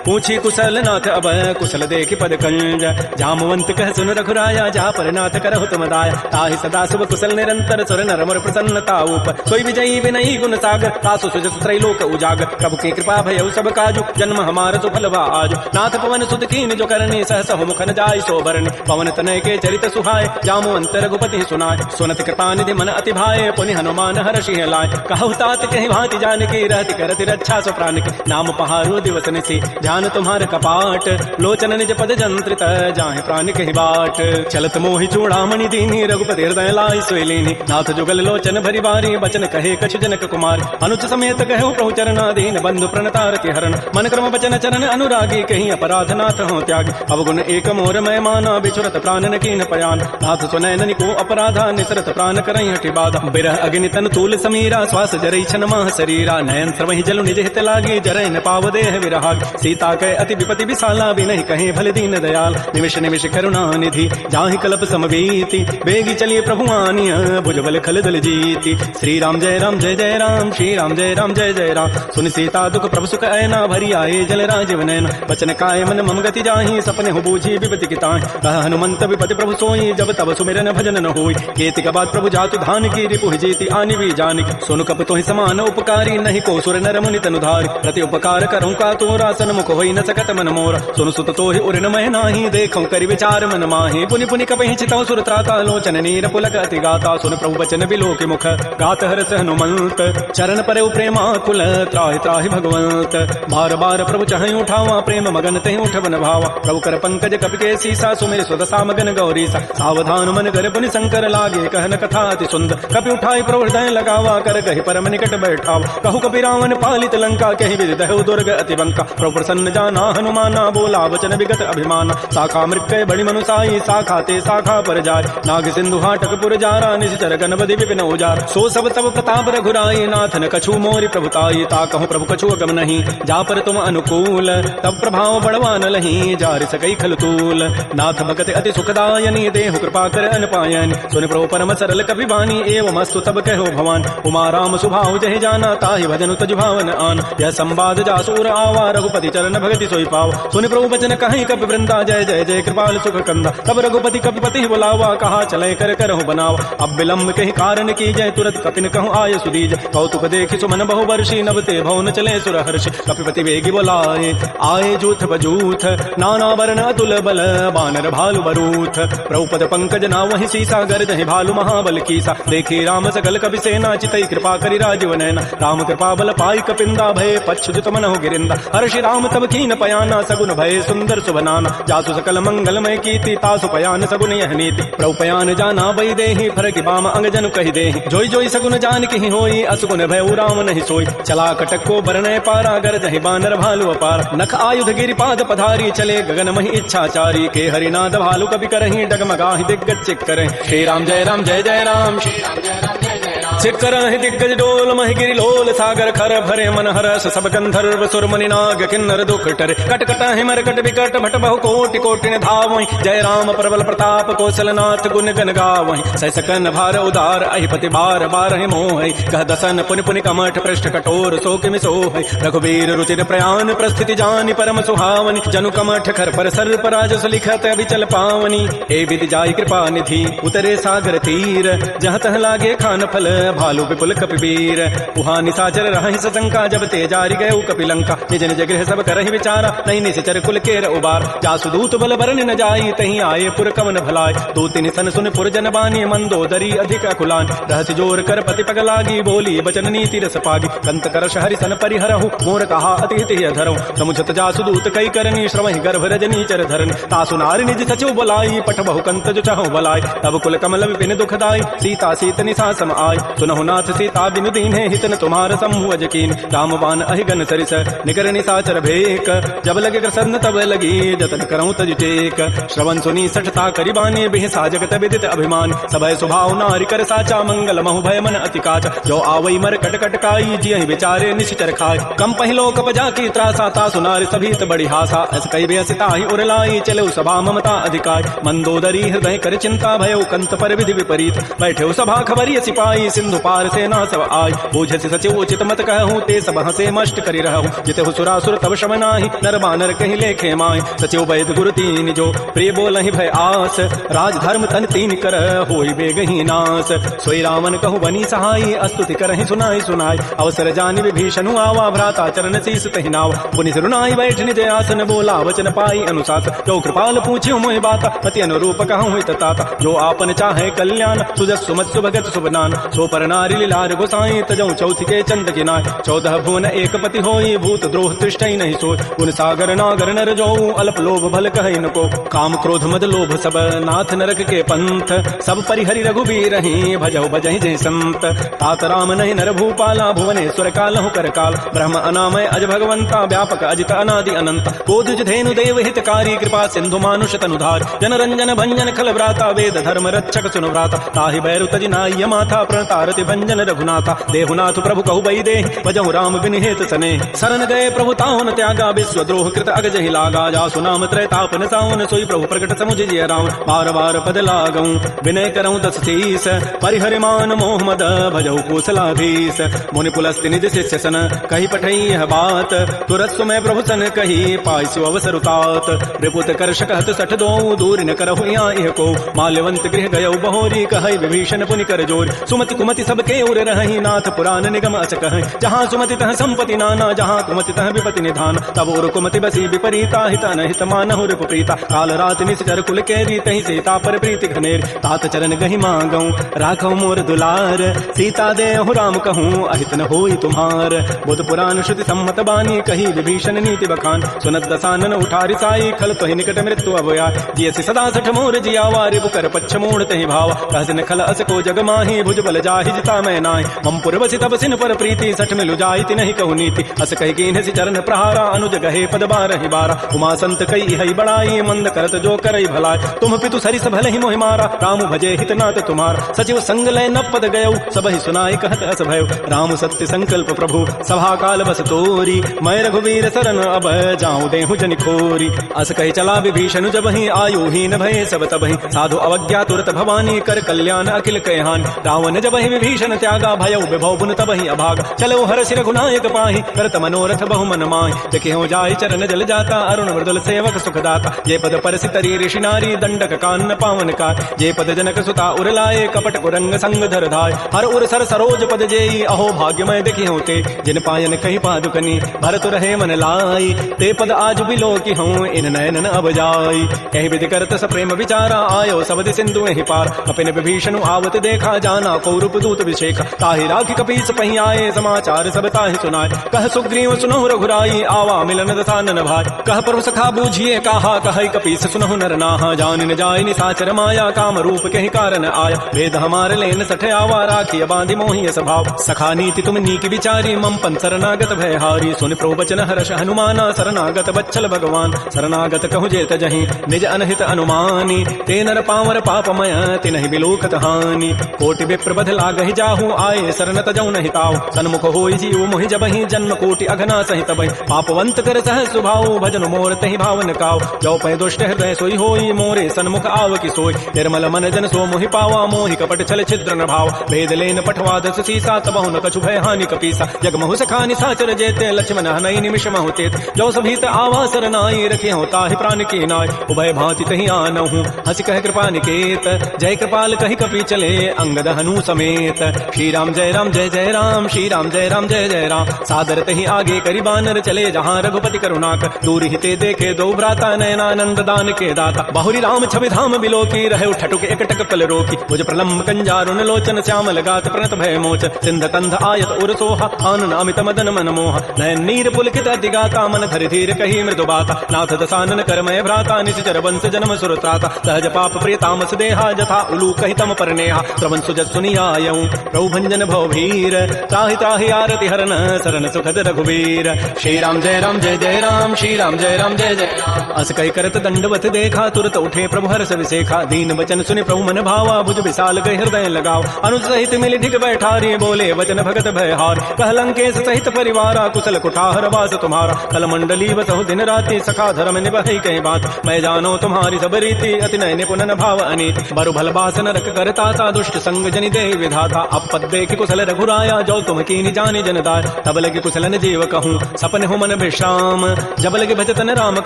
पूछी कुशल नाथ अब कुशल देखि पद कंज। जामवंत कह सुन रघुराया जा पर नाथ करहु तुम दाया। ताहि सदा शुभ कुशल निरंतर सुर नर मोर प्रसन्नता ऊपर। सोई विजयी विनयी गुण सागर तासु सुजस त्रैलोक उजागर। प्रभु की कृपा भयउ सब काजु जन्म हमार सुफल भा आजु। नाथ पवन सुत कीन जो करनी सहस हो मुखन जाय सो बरनी। पवन तनय के चरित सुहाय जामवंत रघुपति सुनाय। सुनत कृपा निधि मन अति भाय पुनि हनुमान हर्षि लाय। कहु तात कहि भांति जानकी रहति करति रक्षा सो प्राण की। नाम पहारो दिवस निशि ध्यान तुम्हार कपाट। लोचन निज पद जंत्रित जाहि प्राण कहि बाट। चलत मोहि चूड़ामणि दीनी रघुपति हृदय लाय सोई लीनी। नाथ जुगल लोचन भरि बारी बचन कहे कछु जनक कुमार। अनुज समेत कहु प्रभु चरणाधीन बंधु प्रणतारति हरण। मन क्रम वचन चरण अनुरागी कहीं अपराध नाथ हो त्याग। अवगुण एक मोर मैं माना बिछुरत प्राण न कीन पयान। नाथ सुनैन को अपराधा निसरत प्राण करहि हठि बाधा। बिरह अग्नि तन तूल समीरा श्वास जरई छन माह शरीरा। नयन स्रवहि जलु निज हित लागे जरय न पाव देह विरहाग। सीता कै अति विपति विशाला बिनहि कहे भल दीन दयाल। निमिष निमिष करुणा निधि जाहि कल्प समवीति। बेगी चलिए प्रभु आनिय भुजबल खल दल जीति। श्री राम जय राम जय जय राम श्री राम जय राम जय जय राम। सुन सीता दुख प्रभु सुख ऐना भरी आए जल राजीव नैन। बचन काय मन मम गति जाहि सपने हो बूझी विपति की ताहि। कह हनुमंत विपति प्रभु सोई जब तब सुमिरन भजन न होई। केति का बात प्रभु जातु धान की रिपु जीति आनि भी जानि। सुनु कप तोहि समान उपकारी नहीं को सुर नर मुनि तनुधारि। प्रति उपकार करऊँ का तोरा सन्मुख होई न सकत मन मोरा। सुनु सुत तोहि उरिन मह नाही देखऊँ करि विचार मन माहि। पुनि पुनि कपहि चितऊँ सुर त्राता लोचन नीर पुलक अति गाता। सुन प्रभु बचन बिलो के मुख गात हरस हनुमंत। चरण परे प्रेमा कुल त्राहि त्राहि भगवंत। बार बार प्रभु चहई उठावा प्रेम मगन तहि उठवन भावा। प्रभु कर पंकज कपि के सीसा सुमिर सुदशा मगन गौरीसा। सावधान मन कर पुनि शंकर लागे कहन कथा अति सुंदर। कपि उठाई प्रभु हृदय लगावा कर कहि परम निकट बैठावा। कहु कपि रावण पालित लंका कहि विधि दहु दुर्ग अति बंका। प्रभु प्रसन्न जाना हनुमाना बोला वचन विगत अभिमाना। शाखा मृक्कय बड़ि मनुसाई शाखा ते शाखा पर जाय। नाग सिंधु हाटक पुर जारा निश्चर गणपति विपिन उजार। सो सब तब प्रताप रघुराई नाथ न कछु मोरि प्रभुताई। ता कहूँ प्रभु कछु अगम नहीं जा पर तुम अनुकूल। तब प्रभाव बड़वा न लही जारि सकई खल तूल। नाथ भगत अति सुखदायनी देहु कृपा कर अनपायन। सुन प्रभु परम सरल कपि बानी एवं अस्तु तब कहो भवान। उमा राम सुभाव जहि जाना ताहि भजन तजु भावन आन। यह संवाद जासूर आवा रघुपति चरण भगति सोई पाव। सुनि प्रभु बचन कहीं कपि वृंदा जय जय जय कृपाल सुख कंदा। तब रघुपति कपिपति बुलावा कहा चले कर करहु बनावा। अब विलंब कहीं कारण की जय तुरत कपिन कहूँ आय सुदीज। कौतुक देखि सुमन बहु वर्षी नभते भवन चले सुर हर्षि। कपिपति वेगी बोलाए आए जूथ बजूथ नाना वर्ण अतुल बल बानर भालु बरूथ। प्रभु पद पंकज ना वही सीसा गर्दहि भालु महाबल कीसा। देखी राम सकल कपि सेना चितई कृपा करि राजीव नैना। राम कृपा बल पाई कपिंदा भय पच्छुत मन हो गिरिंदा। हर्षि राम तब कीन पयाना सगुन भय सुंदर सुबनाना। जासु सकल मंगलमय कीर्ति तासु पयान सगुन यह नीति। प्रभु पयान जाना बई देहि फरकि बाम अंग जनु कहि देहि। जोई जोई सगुन जान कहि होई असुगुन भय राम नहीं सोई। चला कटक को बरनय पारा गरजहि बानर भालु अपार। नख आयुध गिरिपाद पधारी चले गगन महि इच्छाचारी। के हरिनाद भालु कपि करहि डगमगाहि दिग्गज चिक करहि। श्री राम जय राम जय जय राम श्री राम जय राम जय जय राम। चिक करहि दिग्गज डोल महि गिरि लोल सागर खर भरे मन हरस। सब गंधर्व सुर मुनि नाग किन्नर दुख टरे। कट कट हिमर कट विकट भट बहु कोटि कोटि ने धावहि। जय राम प्रबल प्रताप कौशलनाथ गुण गन गावहि। सै सकन भार उदार अहिपति बार बारहि मोहि। कह दसन पुनि पुनि कमठ पृष्ठ कठोर सो किमि सोहि। रघुबीर रुचिर प्रयाण प्रस्थिति जानि परम सुहावनि। जनु कमठ खर पर सर पराजस लिखत अभिचल पावनी। ए विधि जाय कृपा निधि उतरे सागर तीर। जहाँ तह लागे खान फल भालु विपुल कपिवीर। उहाँ निसाचर रहहि सशंका जब ते जारि गए कपिलंका। निज निज गृह सब करहि विचारा नहीं निश्चर कुल केर उबार। जासु दूत बल बरन न जाई तहीं आए पुर कवन भलाय। दूत निसन सुन पुर जन बानी मंदोदरी अधिक अकुलान। रहति जोर कर पति पग लागी बोली बचन नीति रस पागी। कंत करश हरि सन परिहरहु मोर कहा अति हित धरऊ। समुझत जासु दूत कई करनी श्रवहि गर्भ रजनी चर धरन। तासु नारी निज सचिव बोलाई पठ बहु कंत जो चाहु बलाय। तब कुल कमल विपिन दुखदाई सीता सीत निशा सम आय। सुनहु नाथ सीता बिनु दीन्हे हितन तुम्हार समूह अजकीन रामवान अहिगन सरिस निकर निसाचर भेक जब लगे कृष्ण तब लगी जतन करऊं तज टेक श्रवण सुनी सठता करिबानी बिहसा जगत विदित अभिमान सबय स्वभाव नारी कर साचा मंगल महु भय मन अति काच जो आवई मर कट कट काई जियहि विचारे निश्चर खाय कम पहिलो कपजा की त्रासा ता सुनार सभीत बड़ी हासा अस कई बेसिता ही उरलाई चलो सभा ममता अधिकार मंदोदरी हृदय कर चिंता भयो कंत पर विधि विपरीत बैठे सभा खबरी सिपाही सिंधु पार से ना सब आय बूझ सचिव उचित मत कहूँ ते सब हसे मष्ट करी रहूं जिते सुरासुर तब शम नाही नर बानर कहीं लेखे माय सचिव वैद गुरु तीन जो प्रिय बोलहि भय आस राज धर्म तन तीन कर होई बेगही नास सोई रावण कहूँ बनी सहाई अस्तुति करहि सुनाई सुनाई अवसर जानि विभीषणु आवा भ्राता चरण शीस तहि नाव पुनि सिरुनाई बैठ निज आसन बोला वचन पाई अनुशास जो कृपाल पूछ्यो मोहि बाता पति अनुरूप कहूँ हित ताता जो आपन चाहे कल्याण सुजस सुमत सुभगत सुबनान सो पर नारी लीलार गोसाई तजौ चौथि के चंद किनाय 14 भुवन एक पति होई भूत द्रोह तिष्ठई नहीं सोय गुण सागर नागर नर जो अल्प लोभ भल कहै न को काम क्रोध मद लोभ सब नाथ नरक के पंथ सब परिहरि रघुबीर रही भजौ भजहि जय संत तात राम नहीं नर भूपाला भुवनेश्वर कालहु कर काल ब्रह्म अनामय अज भगवंता व्यापक अजित अनादि अनंत कोदुज धेनु देव हितकारी कृपा सिंधु मानुष तनुधार जन रंजन भंजन खल व्राता वेद धर्म रक्षक सुनु व्राता ताहि बैरु तजि नाय माथा प्रणतारति भंजन रघुनाथा देहुनाथ प्रभु कहु बई दे भजहु राम बिन हेत सने शरण गए प्रभु तावन त्यागा विश्व द्रोह कृत अग जहि लागा जासु नाम त्रैतापन सावन सोई प्रभु प्रकट समुझ जिय राम बार बार पद लागऊं विनय करऊं दस शीस परिहरि मान मोह मद भजहु कौशलाधीश मुनि पुलस्ति निज शिष्य सन कही पठई यह बात तुरत सुमय प्रभु सन कही पाइसु अवसर उतात रिपुत कर्ष कहत सठ दो दूर न करहु यह को माल्यवंत गृह गयौ बहोरी कहई विभीषण पुनि कर जोर सुमति कुमति सबके उर रही नाथ पुराण निगम अस कह जहाँ सुमति तह संपति नाना जहाँ कुमति तह विपति निधान तब उर कुमति बसी विपरीता हित अनहित मानहु रिपु प्रीता काल रात निश्चर कुल केरी तहि सीता पर प्रीति घनेर तात चरण गहि मांगऊं राखौ मोर दुलार सीता देहु राम कहूँ अहित न होई तुम्हार बुध पुराण श्रुति सम्मत बानी कही विभीषण नीति बखान सुनत दसानन उठारि साई खल तोहि निकट मृत्यु अभया जियसि सदा सठ मोर जियावा रिपु कर पच्छ मोड़ तहि भावा कहसिन खल अस को जग माही भुज बल जाहि जिता मैं नाय मम पुर बसि तब सिन पर प्रीति सठ मिलु जाई तिनहि कहु नीति अस कहि कीन्हसि चरण प्रहारा अनुज गहे पद बारहि बारा उमा संत कई हई बड़ाई मंद करत जो करई भलाई तुम पितु सरिस भलहि मोहि मारा राम भजे हित नाथ तुम्हार सचिव संग लय न पद गयौ सबहि सुनाई कहत अस भयो राम सत्य संकल्प प्रभु सभा काल बस तोरी मैं रघुवीर शरण अब जाऊं देहु जनि खोरी अस कहि चला विभीषण जबहि आयु हीन भय सब तबहि साधु अवज्ञा तुरत भवानी कर कल्याण अखिल कहहान रावण जबहि विभीषण त्यागा भयौ विभव पुन तबहि अभाग चलो हरषि रघुनायक पाहि करत मनोरथ बहु मन माहि देखियो जाय चरण जल जाता अरुण मृदुल सेवक सुखदाता ये पद परसि तरी ऋषि नारी दंडक कान्न पावन कार ये पद जनक सुता उरलाए कपट कुरंग संग धर धाय हर उर सर सरोज पद जेई अहो भाग्यमय देखियो ते जिन पायन कहि पादुकनी भरत रहे मन लाई ते पद आज बिलो की हूँ इन नयन अब जाई कहि विधि करत स प्रेम विचारा आयो सबद सिंधु ही पार अपिन विभीषण आवत देखा जाना कौरूप दूत विशेख ताहि राखि कपीस पहि आए समाचार सब ताहि सुनाय कह सुग्रीव सुनहु रघुराई आवा मिलन दसानन भाई कह प्रभु सखा बूझिए कहा कहै कपीस सुनहु नर नाहा जान न जाय निसाचर माया काम रूप के कारण आया वेद हमार लेन सठ आवा राखी बांधि मोहि स्वभाव सखा नीति तुम नीक विचारी मम पन शरणागत भयहारी सुन प्रभु वचन हर्ष हनुमाना शरणागत बच्छल भगवान शरणागत कहु जेत जहि निज अनहित अनुमानी ते नर पावर पापमय तिनहि बिलोकत हानि कोटि विप्र बध लागहि जाहु आए शरण तजौ नहि ताऊ सन्मुख होई जीव मोहि जबहि जन्म कोटि अघना सहित बहि पापवंत कर सह सुभाव भजन मोर तहि भावन काव जो पै दुष्ट हृदय सोई होई मोरे सन्मुख आव की सोई निर्मल मन जन सो मोहि पावा मोहि कपट छल छिद्र न भाव वेद लेन पठवा दस सीसा तबहु न कछु भय हानि कपीसा जग महु सखानि साचर जेते लक्ष्मण हनई निमिष महु तेत जो सभीत आवा सरनाई रखे होता ही प्राण की नाय उभय भांति तहि आनहु हंस कह कृपा निकेत जय कृपाल कहि कपि चले अंगद हनु समेत श्री राम जय राम जय जय राम श्री राम जय राम जय जय राम सादर तहि आगे करि बानर चले जहाँ रघुपति करुणाक दूर हिते देखे दो भ्राता नयनानंद दान के दाता बाहुरी राम छवि धाम बिलो की रहे ठटुक एकटक कल रोकी भुज प्रलम्ब कंजारुन लोचन श्यामल गात प्रणत भय मोच सिंध कंध आयत उर सोहा आनन अमित मदन मन मोह नयन नीर पुलकित दिगाता मन धरि धीर कही मृदु बाता नाथ दसानन करमय भ्राता निश्चर वंश जन्म सुरताता सहज पाप प्रिय तामस देहा जथा उलू कहि तम परनेहा श्रवण सुजत सुनिया आयऊ प्रभु भंजन भवभीर त्राहि त्राहि आरति हरन शरण सुखद रघुवीर। श्री राम जय राम जय जय राम, श्री राम जय राम जय जय राम। अस कही करत दंडवत देखा तुरत उठे प्रभु हर्ष विसेखा। दीन वचन सुनि प्रभु मन भावा भुज विशाल गए हृदय लगाओ। अनुज सहित मिल ढिग बैठारी बोले वचन भगत भयहार। कह लंकेश सहित परिवारा कुशल कुठार वास तुम्हारा। कल मंडली बसहु दिन राति सखा धर्म निभहि कहीं बात। मैं जानो तुम्हारी सब रीति अति नय निपुण भाव अनीति। बरु भल बास नरक करता ता दुष्ट संग जनि दे विधाता। अब पद देख कुशल रघुराया जो तुम कीनि जानि जनदाय। तब लगे कुशलन जीव कहूँ सपन हो मन विश्राम। जब लगे भजतन राम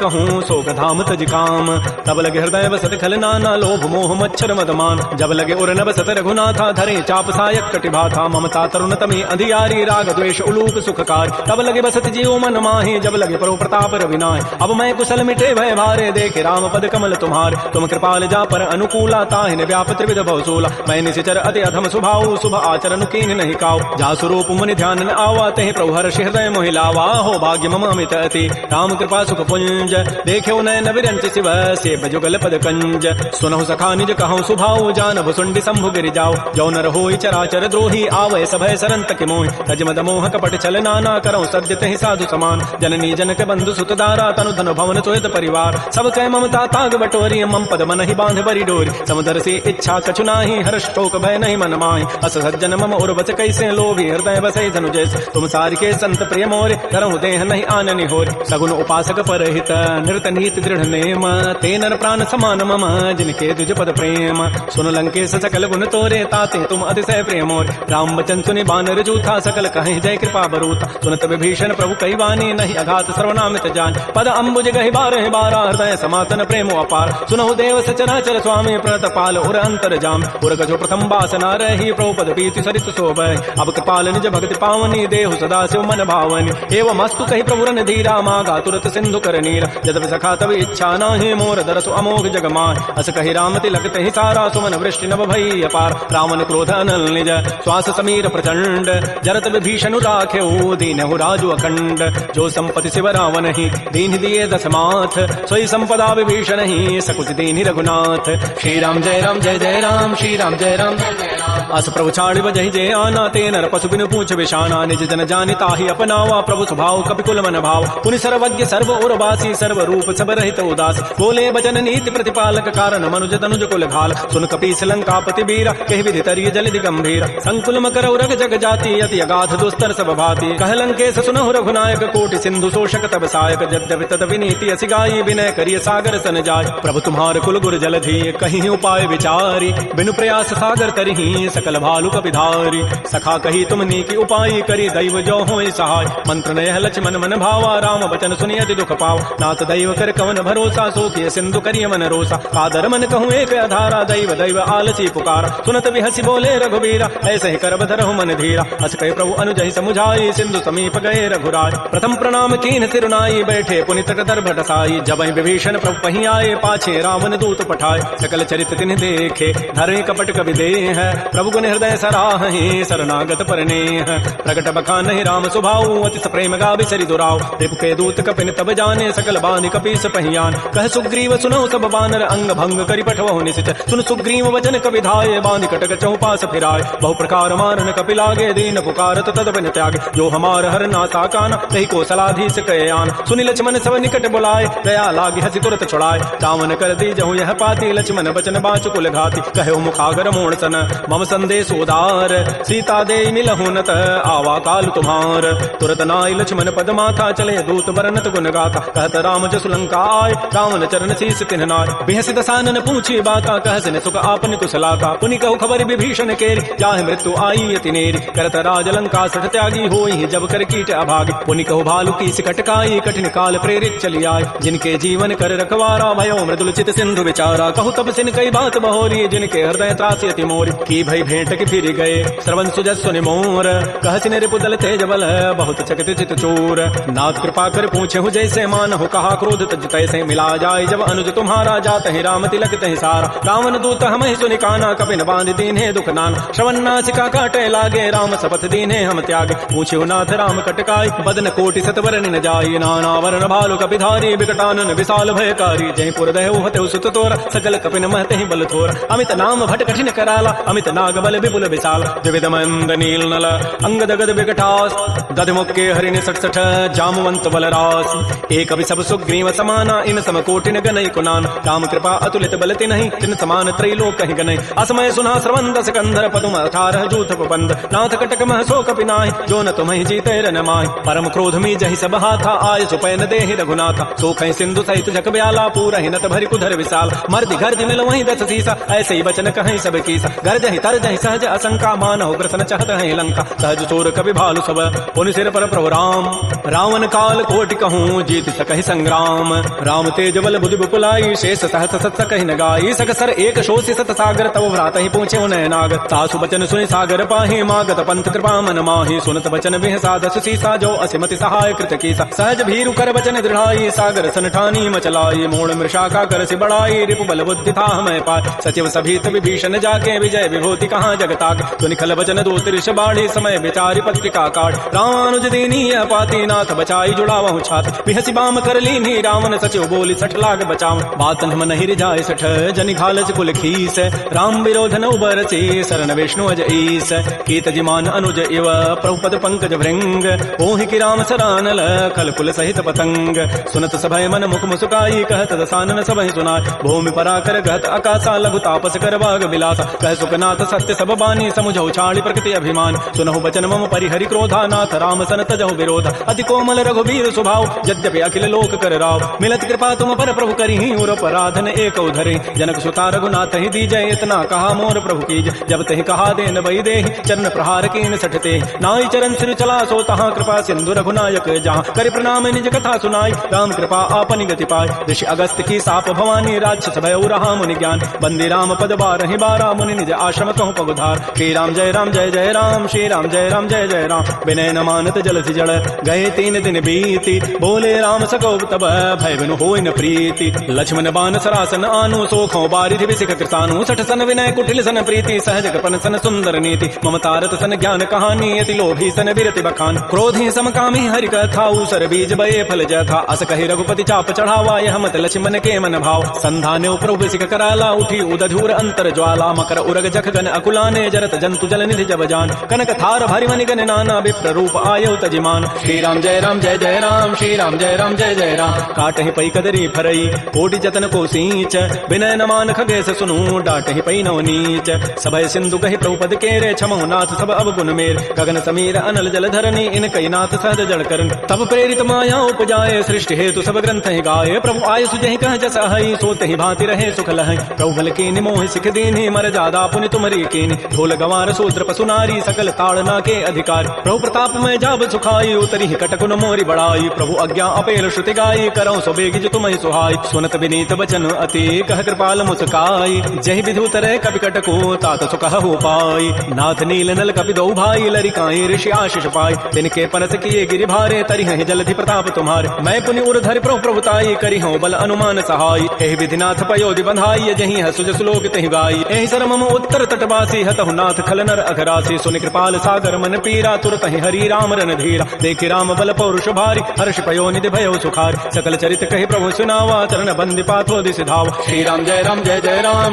कहूँ शोक धाम तज काम। तब लगे हृदय बसत खल नाना लोभ मोह मच्छर मदमान। जब लगे उर न बसत रघुनाथा धरे चाप सायक कटिभाथा। ममता तरुण तमी अधियारी राग द्वेष उलूक सुखकार। तब लगे बसत जीव मन माही जब लगे परो प्रताप रविनाय। अब मैं कुशल मिटे भय भारे देखे राम पद कमल तुम्हारे। तुम कृपाल जा पर अनुकूला ताहिन व्याप त्रिविध भवसूला। मैं निशिचर अति अधम स्वभाव शुभ आचरण कीन नहीं काऊ। जा स्वरूप मुनि ध्यान न आवा तेहि प्रभु हर्ष हृदय मोहिलावा। हो भाग्य मम अमित अति राम कृपा सुख पुंज। देख्यो नयन विरंच शिव से बजुगल पद कंज। सुनहु सखा निज कहूँ सुभाव जान भुसुंडी शंभु गिरि जाओ। जो नर होई चराचर द्रोही आवै सभय सरंत के मोहि। तज मद मोह कपट छल नाना करौ सद्य तहि साधु समान। जननी जनक बंधु सुत दारा तनु धन भवन सोहित परिवार। सब कह ममता ताग बटोरी मम पद मन ही बांध बरी डोरी। समुदर से इच्छा कछु नाही हर्ष शोक भय नहीं मन माहि। अस सज्जन मम उर बच कैसे लोभी हृदय बसई धनु जैसे। तुम सार के संत प्रिय मोरे करहु देह नहीं आननि होरे। सगुन उपासक परहित निरत नीति दृढ़ नेम। ते नर प्राण समान मम जिनके तुझ पद प्रेम। सुन लंकेश सकल गुण तोरे ताते तुम अतिशय प्रेम मोरे। राम वचन सुनि बानर जूथा सकल कहि जय कृपा बरूथा। सुनत विभीषण प्रभु कहि वाणी नहीं अघात सर्वनामित जान। पद अम्बुज गहि बारह बारा हृदय समातन प्रेमो अपार। सुनहु देव सचराचर स्वामी प्रणतपाल उर अंतर जाम। उर कछो प्रथम बासना रही प्रभु पद प्रीति सरित शोभै। अब कृपाल निज भक्ति पावनी देहु सदा शिव मन भावनी। एवं मस्तु कहि प्रभु रन धीरा मागा तुरत सिंधु कर नीर। यद्यपि सखा तब इच्छा नाही मोर दरसु अमोघ जगमान। अस कहि राम तिलक तहि सारा सुमन वृष्टि नभ भई अपार। रावण क्रोध अनल निज श्वास समीर प्रचंड। जरत विभीषण राख्यऊ दीनहु राजु अखंड। जो संपत्ति शिव रावण ही दीन दिए दस माथ। सोई संपदा विभीषण ही सकुच दीन रघुनाथ। श्री राम जय राम जय जय राम, श्री राम जय राम जय जय राम। अस प्रभु छाड़ि बजहि जय आना। ते नर पशु बिनु पूछ विशाना। निज जन जानि ताहि अपनावा प्रभु स्वभाव कपिकुल मन भाव। पुनि सर्वज्ञ सर्व उर्वासी सर्व रूप सब रहित उदास। बोले बचन नीति प्रतिपालक कारण मनुज तनुज कुल घाल। सुन कपीस लंकापति बीरा कहि विधि तरिय जलधि गंभीर। संकुल मकर उरग जग जाति अति अगाध दुस्तर सब भाति। कह लंकेश सुनहु रघुनायक कोटि सिंधु शोषक तब सायक। यद्यपि तद विनीति असि गाई विनय करिय सागर सन जाय। प्रभु तुम्हार कुल गुर जलधि कहीं उपाय विचारी। बिनु प्रयास सागर तरही सकल भालु कपिधारी। सखा कही तुम नीकी उपाय करी दैव जो होय सहाय। मंत्र नयह लक्ष्मण मन भावा राम वचन सुनि अति दुख पाव। नाथ दैव कर कवन भरोसा सो किय सिंधु करिय मन रोसा। कादर मन कहूँ एक आधारा दैव दैव आलसी पुकारा। सुनत विहसी बोले रघुबीरा ऐसे ही कर बधरहु मन धीरा। अस कहि प्रभु अनुजहि समुझाई सिंधु समीप गए रघुराय। प्रथम प्रणाम कीन सिरुनाई बैठे पुनि तट दर्भ टसाई। जब विभीषण प्रभु पही आए पाछे रावण दूत पठाए। सकल चरित तिन्हि देखे धरे कपट कवि देह। प्रभु गुण हृदय सराहि शरणागत परनेह। प्रगट बखानहि राम सुभाऊ अति प्रेम गावि सरि दुराव। रिपु के दूत कपिन तब जाने सकल बानि कपीस पहियान। कह सुग्रीव सुनहु सब बानर अंग भंग करि पठवहु निशिच। सुन सुग्रीव वचन कवि धाये बानि कटक चौपास फिराय। बहु प्रकार मारन कपि लागे दीन पुकारत तद बिन त्यागे। जो हमार हर नासा कान तहि कौशलाधीश कयान। सुनि लक्ष्मण सब निकट बुलाए दया लागे हसी तुरत छुड़ाए। रावण कर दी जहु यह पाती लक्ष्मण बचन बाचु कुल घाती। कहो मुखागर मोण सन मम संदेश उदार। सीता दे मिलहु नत आवा काल तुम्हार। तुरत नाई लक्ष्मण पद माथा चले दूत बरनत गुण गाथा। कहत राम जसु लंका आय रावण चरण शीस तिन्ह नाय। बिहसि दसानन पूछी बाता कहसिन सुख आपन कुशलाता। पुनि कहु खबर विभीषण केरी जाहि मृत्यु आई अति नेरी। करत राज लंका सठ त्यागी होई जब कर कीट अभागी। पुनि कहु भालु की कटकाई कठिन काल प्रेरित चली आय। जिनके जीवन कर रखवारा भयो मृदुल चित सिंधु विचारा। कहु तब सिन कई बात बहोरी जिनके हृदय त्रासी अति मोरी। की भई भेंट की फिर गए श्रवण सुजस सुनि मोर। कहसिन रिपुदल तेज बल बहुत चकित चित चोर। नाथ कृपा कर पूछे हु जैसे मान हो कहा क्रोध तज तैसे मिला जाय। जब अनुज तुम्हारा जात है राम तिलक तहि सारा। रावण दूत हम ही सुनि काना कपिन बांध दीन्हे दुख नाना। श्रवण नासिका काटे लागे राम शपथ दीन्हे हम त्यागे। पूछे नाथ राम कटकाई बदन कोटि सतवर न जाई। नाना वरण भालु कपिधारी विकटानन विशाल भयकारी। जयपुर दहु हते सुत तोर सकल कपिन महते बल थोर। अमित नाम भट कठिन कराला अमित नाग बल विपुल विशाल विविध मंद नील नल अंगद गद विकटास दधमुख के हरिण 66 जामवंत बलरास एक अभी सब सुग्रीव समाना इन सम कोटिन गनई कुनान राम कृपा अतुलित बलति नहीं तिन समान त्रैलोक कहीं गनई असमय सुना श्रवण दस कंधर पदुम 18 जूथ पबंद नाथ कटक मह सो कपिनाय जो न तुम्हें जीते रन माय परम क्रोध में जहि सब हाथा आय सुपैन देहि रघुनाथा सो कहीं सिंधु सहित जग ब्याला पूरा हिनत भरि कुधर विशाल मर्दि घर मिल वहीं 10 सीसा ऐसे ही वचन कहीं सब कीसा घर जहि तर जहि सहज असंका मानव ग्रसन चाहत है लंका सहज चोर कवि भालु सब पुनि सिर पर प्रभु राम रावण काल कोटि कहूँ जीत सकहि संग्राम राम तेज बल बुद्धि विपुलाई शेष सहस सत कहि न गाई सकसर एक शोषि सत सागर तव भ्रात ही पूछे उन्हें नाग सासु बचन सुनि सागर पाहि मागत पंथ कृपा मन माहि सुनत बचन बिह साधस सीसा जो असिमति सहाय कृत कीसा सहज भीरु कर बचन दृढ़ाई सागर सन ठानी मचलाई मूढ़ मृषा का कर से बढ़ाई रिपु बल बुद्धि था मैं पाय सचिव सभीत विभीषण जाके विजय विभूति कहाँ जगताक सुनि खल बचन दो त्रिश बाढ़ी समय विचारी पत्रिका काट रामानुज दीनी पाती नाथ बचाई जुड़ावहु छात बिहसी बाम कर लीनी रावण सचिव बोली 60 लाख बचाव बातन हम नहीं रिजाय 60 जनि घालस कुल खीस राम विरोधन उबर से शरण विष्णु अज ईस कीत जिमान अनुज इव प्रभुपद पंकज भृंग ओहि की राम सरानल खल कुल सहित पतंग सुनत सभय मन मुख मुस्काई कहत दसानन सभय सुनाय भूमि पराकर गहत आकाशा लघु तापस कर बाग बिलासा कह सुखनाथ सत्य सब बानी समुझौ छाड़ी प्रकृति अभिमान सुनहु बचन मम परिहरि क्रोधा नाथ राम सन तजहु विरोध अति कोमल रघुबीर स्वभाव यद्यपि अखिल लोक कर राव मिलत कृपा तुम पर प्रभु करिहि और अपराधन एक उधरे जनक सुता रघुनाथ ही दीजय इतना कहा मोर प्रभु कीज जब तहि कहा देन बई देहि चरण प्रहार कीन सठते नाई चरण सिर चला सो तहाँ कृपा सिंधु रघुनायक जहाँ करि प्रणाम निज कथा सुनाई राम कृपा आपनि गति पाय ऋषि अगस्त की साप भवानी राक्षस भय रहा मुनि ज्ञान बंदी राम पद बारहि बारा मुनि निज आश्रम कहूँ पगुधार श्री राम जय राम जय जय राम श्री राम जय राम जय जय राम विनय न मानत जलधि जड़ गए 3 दिन बीती बोले राम सको तब भय बिनु होय न प्रीति लक्ष्मण बान सरासन आनु सोखों बारिधि विसिख कृतानु 60 सन विनय कुटिल सन प्रीति सहज कृपन सन सुंदर नीति ममतारत सन ज्ञान कहानी अति लोभी सन विरति बखान क्रोधी समकामी हरि कथा उसर बीज बये फल जथा अस कहि रघुपति चाप चढ़ावा यह मत लक्ष्मण के मन भाव संधाने प्रभु सिख कराला उठी उदधूर अंतर ज्वाला मकर उरग जख गन अकुलाने जरत जंतु जल निधि जब जान कनक थार भरि मनि गन नाना विप्र रूप आयो तजिमान श्री राम जय जय राम श्री राम जय जय राम काटहि पै कदरी फरई कोटि जतन को सींच विनय न मान खगेश सुनु डाटहि पै नव नीच सबय सिंधु कहि प्रभुपद केरे छमौ नाथ सब अवगुण मेर गगन समीर अनल जल धरनी इन कई नाथ सहज जड़ करन तब प्रेरित माया उपजाए सृष्टि हेतु सब ग्रंथ ही गाये प्रभु आय सुजहि कह जस हई सोते ही भांति रहे सुख लहै प्रभु बल कीनि मोहि सिख दीनि मर जादा पुनि तुमरी कीनि ढोल गवार शूद्र पशु नारी सकल ताड़ना के अधिकार प्रभु प्रताप में जाब सुखाई उतरी कटकुन मोरी बड़ाई प्रभु आज्ञा अपेल श्रुति गाई करौ सो बेगिज तुम्हि सुहाई सुनत विनीत बचन अति कह कृपाल मुस्काई जहि विधु तरह कपि कटको तात सुख हो पाई नाथ नील नल कपि दो भाई लरिकाई ऋषि आशीष पाई तिनके परस किए गिरि भारे तरिहि जलधि प्रताप तुम्हारे मैं पुनि उर धरि प्रभु प्रभुताई करि हूँ बल अनुमान सहाय एहि विधिनाथ पयोधि बंधाई जहि हसुज श्लोक तहि गाई एहि सर मम उत्तर तटवासी हतहु नाथ खल नर अघरासी सुनि कृपाल सागर मन पीरा तुरत ही हरि राम रन धीरा देखि राम बल पौरुष भारी हर्ष पयो निधि भयो सुखार सकल चरित कहि प्रभु सुनावा चरण बंदि पाथो दिस धाव श्री राम जय राम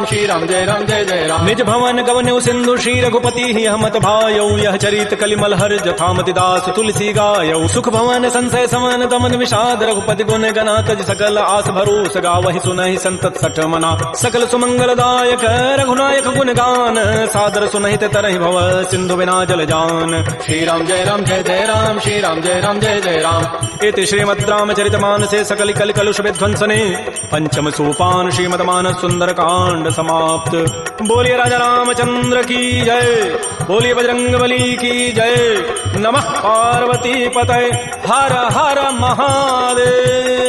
श्री राम जय जय राम निज भवन गवन्यु सिंधु श्री रघुपति ही हमत भायौ यह चरित कलिमल हर जथामति दास तुलसी गायौ सुख भवन संशय समन दमन विषाद रघुपति गुण गना तज सकल आस भरोस गावहि सुनहि संतत सठ मना सकल सुमंगलदायक रघुनायक गुण गान सादर सुनहि तरहि भव सिंधु बिना जल जान श्री राम जय राम श्री राम जय जय राम इति श्रीमद् रामचरितमानसे सकल कल कलुष विध्वंसने पंचम सोपान श्रीमद् मानस सुंदर कांड समाप्त। बोलिए राजा रामचंद्र की जय, बोलिए बजरंगबली की जय। नमः पार्वती पतये, हर हर महादेव।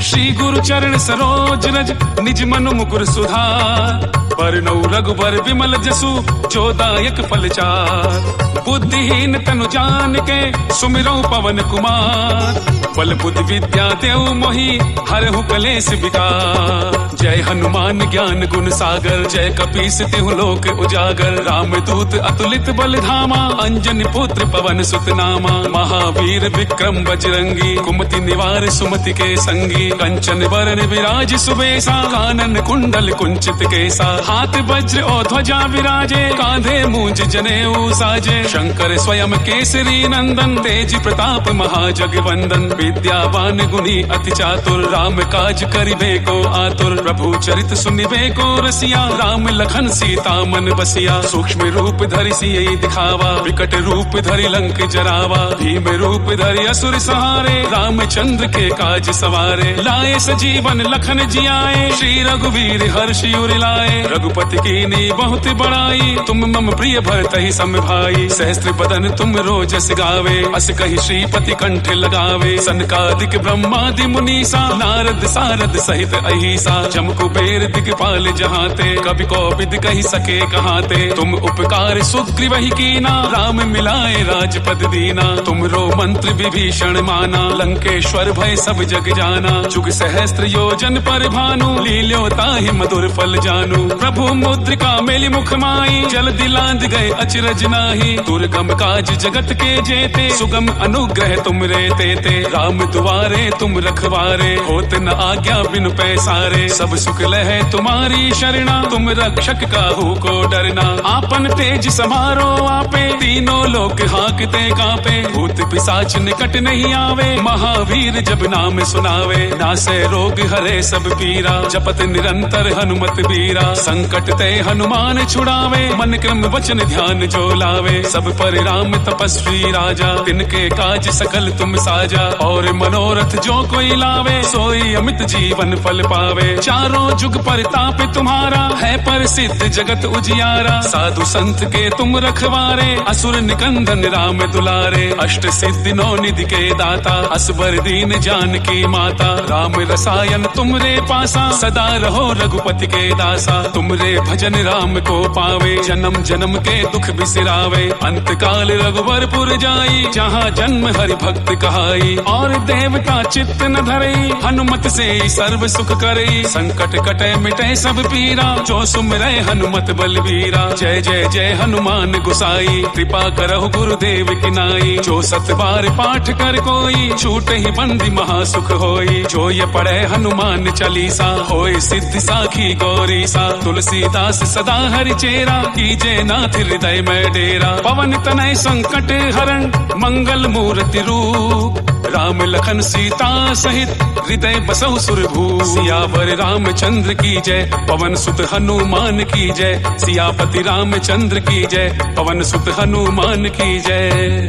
श्री गुरु चरण सरोज रज निज मनु मुकुर सुधार, बरनौ रघुबर विमल जसु जो दायक फल चार। बुद्धिहीन तनु जान के सुमिरौ पवन कुमार, बल बुद्धि विद्या देव मोहि हरहु कलेश विकार। जय हनुमान ज्ञान गुण सागर, जय कपीस तिहु लोक उजागर। राम दूत अतुलित बल धामा, अंजनी पुत्र पवन सुत नामा। महावीर विक्रम बजरंगी, कुमति निवार सुमति के संगी। कंचन बरन विराज सुबेसा, कानन कुंडल कुंचित केसा। हाथ वज्र और ध्वजा विराजे, कांधे मूंज जनेऊ साजे। शंकर स्वयं केसरी नंदन, तेज प्रताप महाजगवंदन। विद्यावान गुणी अति चातुर, राम काज करिबे को आतुर। प्रभु चरित सुनिबे को रसिया, राम लखन सीता मन बसिया। सूक्ष्म रूप धरि सियहि दिखावा, विकट रूप धरि लंक जरावा। भीम रूप धरि असुर सहारे, रामचंद्र के काज सवारे। लाए सजीवन लखन जियाए, श्री रघुवीर हर्षि उर लाए। रघुपति कीन्ही बहुत बड़ाई, तुम मम प्रिय भरतहि सम भाई। सहस्त्र बदन तुम रोजस गावे, अस कहि श्रीपति कंठ लगावे। सनकादिक ब्रह्मादि मुनीसा, नारद सारद सहित अहिसा। जम कुबेर दिगपाल जहाते, कवि कोविद कहि सके कहाते। तुम उपकार सुग्रीवहि कीना, राम मिलाए राजपद दीना। तुमरो मंत्र विभीषण माना, लंकेश्वर भय सब जग जाना। जुग सहस्त्र योजन पर भानु, लील्यो ताहि मधुर फल जानू। प्रभु मुद्रिका मेलि मुख माई, जल दिलांद गए अचरज नाही। दुर्गम काज जगत के जेते, सुगम अनुग्रह तुम रे तेते। राम दुआरे तुम रखवारे, होत न आज्ञा बिनु पैसारे। सब सुख लहे तुम्हारी शरणा, तुम रक्षक काहू को डरना। आपन तेज समारो आपे, तीनों लोक हांकते कांपे। भूत पिशाच निकट नहीं आवे, महावीर जब नाम सुनावे। नासे रोग हरे सब पीरा, जपत निरंतर हनुमत बीरा। संकट ते हनुमान छुड़ावे, मन क्रम वचन ध्यान जो लावे। सब पर राम तपस्वी राजा, तिनके काज सकल तुम साजा। और मनोरथ जो कोई लावे, सोई अमित जीवन फल पावे। चारों जुग परताप तुम्हारा, है प्रसिद्ध जगत उजियारा। साधु संत के तुम रखवारे, असुर निकंदन राम दुलारे। अष्ट सिद्धि नौ निधि के दाता, असबर दीन जानकी माता। राम रसायन तुमरे पासा, सदा रहो रघुपति के दासा। तुमरे भजन राम को पावे, जन्म जन्म के दुख बिसरावे। अंत काल रघुवरपुर जाई, जहाँ जन्म हरि भक्त कहाई। और देवता चित्त न धरई, हनुमत से सर्व सुख करई। संकट कटे मिटे सब पीरा, जो सुमिरै हनुमत बलबीरा। जय जय जय हनुमान गोसाई, कृपा करहु गुरुदेव की नाई। जो सत बार पाठ कर कोई, छूटे ही बंदी महासुख होई। जो ये पढ़े हनुमान चालीसा, होय सिद्धि साखी गौरीसा। तुलसीदास सदा हरि चेरा, कीजे नाथ हृदय में डेरा। पवन तनय संकट हरण, मंगल मूर्ति रूप। राम लखन सीता सहित, हृदय बसहु सुरभूप। सियावर रामचंद्र की जय, पवन सुत हनुमान की जय। सियापति रामचंद्र की जय, पवन सुत हनुमान की जय।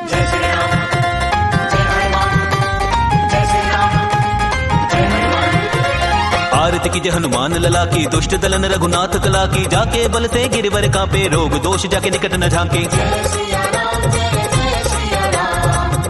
जय श्री राम, जय हनुमान, जय श्री राम, जय हनुमान। आरती कीजे हनुमान लला की, दुष्ट दलन रघुनाथ कला की। जाके बल से गिरवर कांपे, रोग दोष जाके निकट न झांके।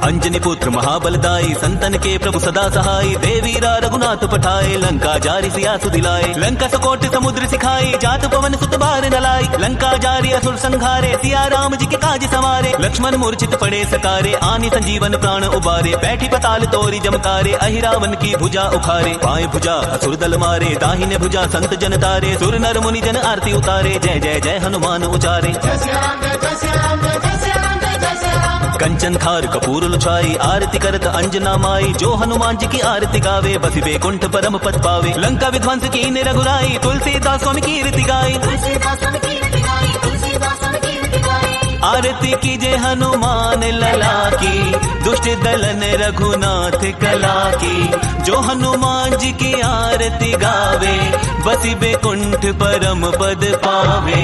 अंजनी पुत्र महाबलदाई, संतन के प्रभु सदा सहाय। देवीरा रघुनाथ पठाए, लंका जारी सिया सुदिलाए। लंका सकोट समुद्र सिखाए, जात पवन सुत बार नलाई। लंका जारी असुर संघारे, सिया राम जी के काज सवारे। लक्ष्मण मूर्छित पड़े सकारे, आनि संजीवन प्राण उबारे। बैठी पताल तोरी जमकारे, अहि रावण की भुजा उखारे। बाएं भुजा असुर दल मारे, दाहिने भुजा संत जन तारे। सुर नर मुनि जन आरती उतारे, जय जय जय हनुमान उचारे। कंचन थार कपूर लुछाई, आरती करत अंजना माई। जो हनुमान जी की आरती गावे, बसी बैकुंठ परम पद पावे। लंका विध्वंस कीन्ही रघुराई, तुलसीदास स्वामी कीर्ति गाई। आरती कीजे हनुमान लला की, दुष्ट दलन रघुनाथ कला की। जो हनुमान जी की आरती गावे, बसी बैकुंठ परम पद पावे।